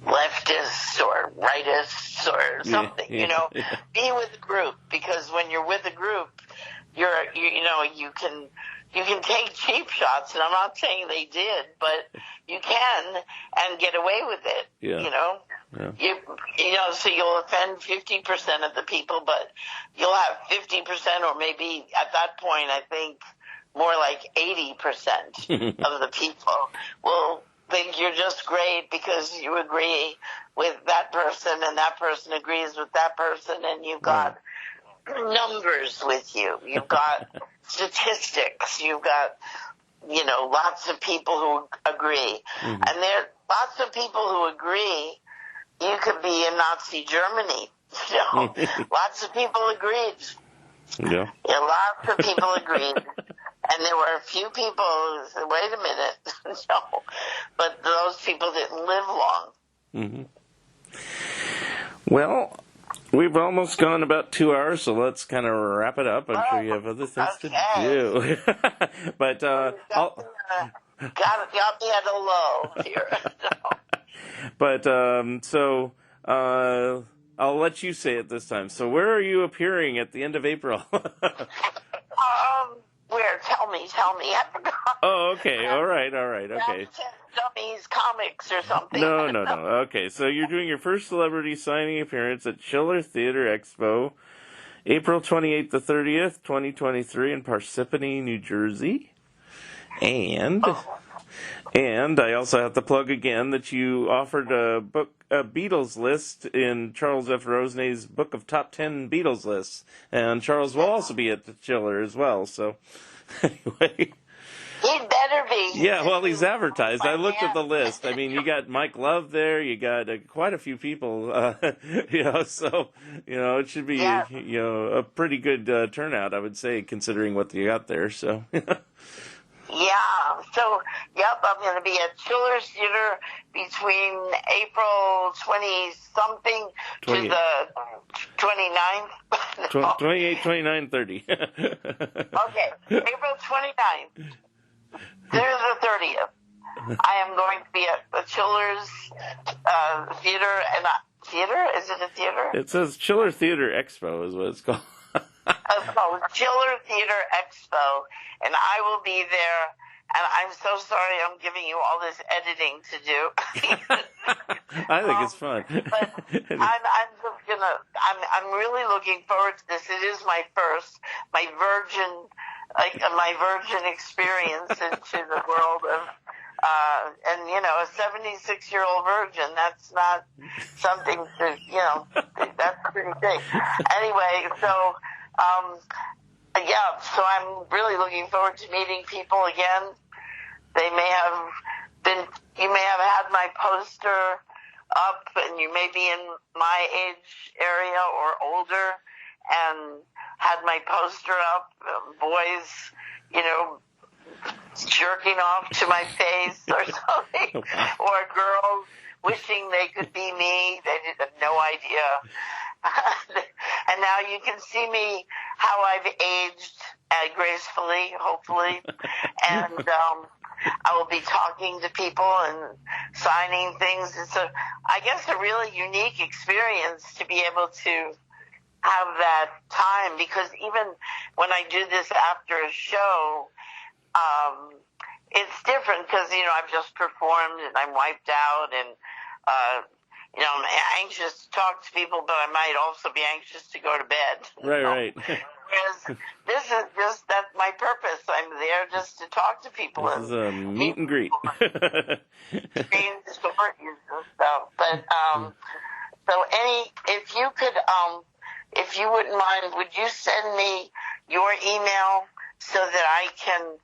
leftists or rightists or something, you know. Be with a group, because when you're with a group, you can take cheap shots, and I'm not saying they did, but you can and get away with it, you know. Yeah. So you'll offend 50% of the people, but you'll have 50%, or maybe at that point, I think more like 80% of the people will think you're just great because you agree with that person, and that person agrees with that person, and you've got numbers with you. You've got statistics. You've got, lots of people who agree. And there are lots of people who agree. You could be in Nazi Germany. Lots of people agreed. Yeah. Lots of people agreed. And there were a few people who said, wait a minute. No. But those people didn't live long. Mm-hmm. Well, we've almost gone about 2 hours, so let's kind of wrap it up. I'm sure you have other things to do. But got me at a low here. But so I'll let you say it this time. So where are you appearing at the end of April? Where? Tell me. I forgot. Oh, okay. All right. Okay. Dummies Comics or something. No. Okay, so you're doing your first celebrity signing appearance at Chiller Theater Expo, April 28th to 30th, 2023 in Parsippany, New Jersey. And I also have to plug again that you offered a Beatles list in Charles F. Rosenay's Book of Top 10 Beatles lists. And Charles will also be at the Chiller as well, so anyway. He'd better be. Yeah, well, he's advertised. I looked at the list. I mean, you got Mike Love there. You got quite a few people, so, it should be, a pretty good turnout, I would say, considering what you got there, so. Yeah, so, I'm going to be at Chiller Theater between April 20-something to the 29th. 28, 29, 30. Okay, April 29th. Through the 30th, I am going to be at the Chiller's Theater, and theater? Is it a theater? It says Chiller Theater Expo is what it's called. Chiller Theater Expo, and I will be there. And I'm so sorry I'm giving you all this editing to do. I think it's fun. But I'm just I'm really looking forward to this. It is my virgin experience into the world of, a 76-year-old virgin. That's not something that's pretty big. Anyway, so, so I'm really looking forward to meeting people again. You may have had my poster up, and you may be in my age area or older, and had my poster up, boys, jerking off to my face or something, or girls wishing they could be me. They had no idea. And now you can see me, how I've aged gracefully, hopefully. And I will be talking to people and signing things. It's I guess a really unique experience to be able to have that time, because even when I do this after a show, it's different because, I've just performed and I'm wiped out, and, I'm anxious to talk to people, but I might also be anxious to go to bed. Right. Whereas this is that's my purpose. I'm there just to talk to people. This is a meet and greet. Exchange stories and stuff. But, if you could, if you wouldn't mind, would you send me your email so that I can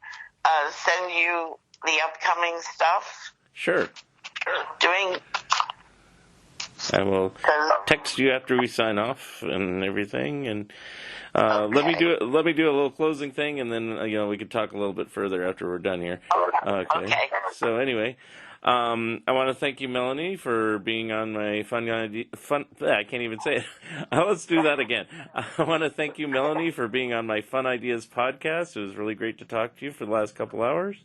send you the upcoming stuff? Sure. I will text you after we sign off and everything, and let me do a little closing thing, and then we can talk a little bit further after we're done here. Okay. So anyway, I want to thank you, Melanie, for being on my I can't even say it. Let's do that again. I want to thank you, Melanie, for being on my Fun Ideas podcast. It was really great to talk to you for the last couple hours.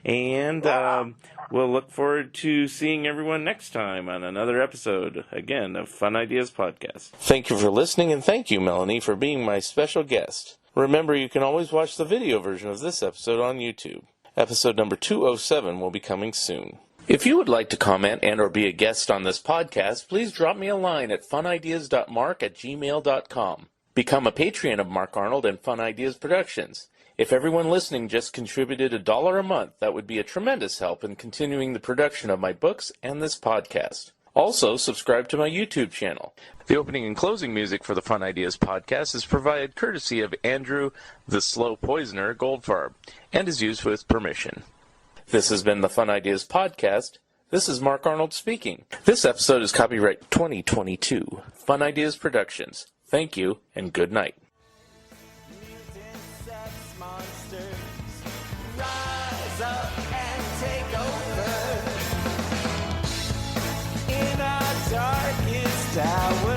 And we'll look forward to seeing everyone next time on another episode, again, of Fun Ideas Podcast. Thank you for listening, and thank you, Melanie, for being my special guest. Remember, you can always watch the video version of this episode on YouTube. Episode number 207 will be coming soon. If you would like to comment and or be a guest on this podcast, please drop me a line at funideas.mark@gmail.com. Become a Patreon of Mark Arnold and Fun Ideas Productions. If everyone listening just contributed $1 a month, that would be a tremendous help in continuing the production of my books and this podcast. Also, subscribe to my YouTube channel. The opening and closing music for the Fun Ideas podcast is provided courtesy of Andrew the Slow Poisoner Goldfarb and is used with permission. This has been the Fun Ideas Podcast. This is Mark Arnold speaking. This episode is copyright 2022. Fun Ideas Productions. Thank you, and good night. Mutant sex monsters rise up and take over in our darkest hour.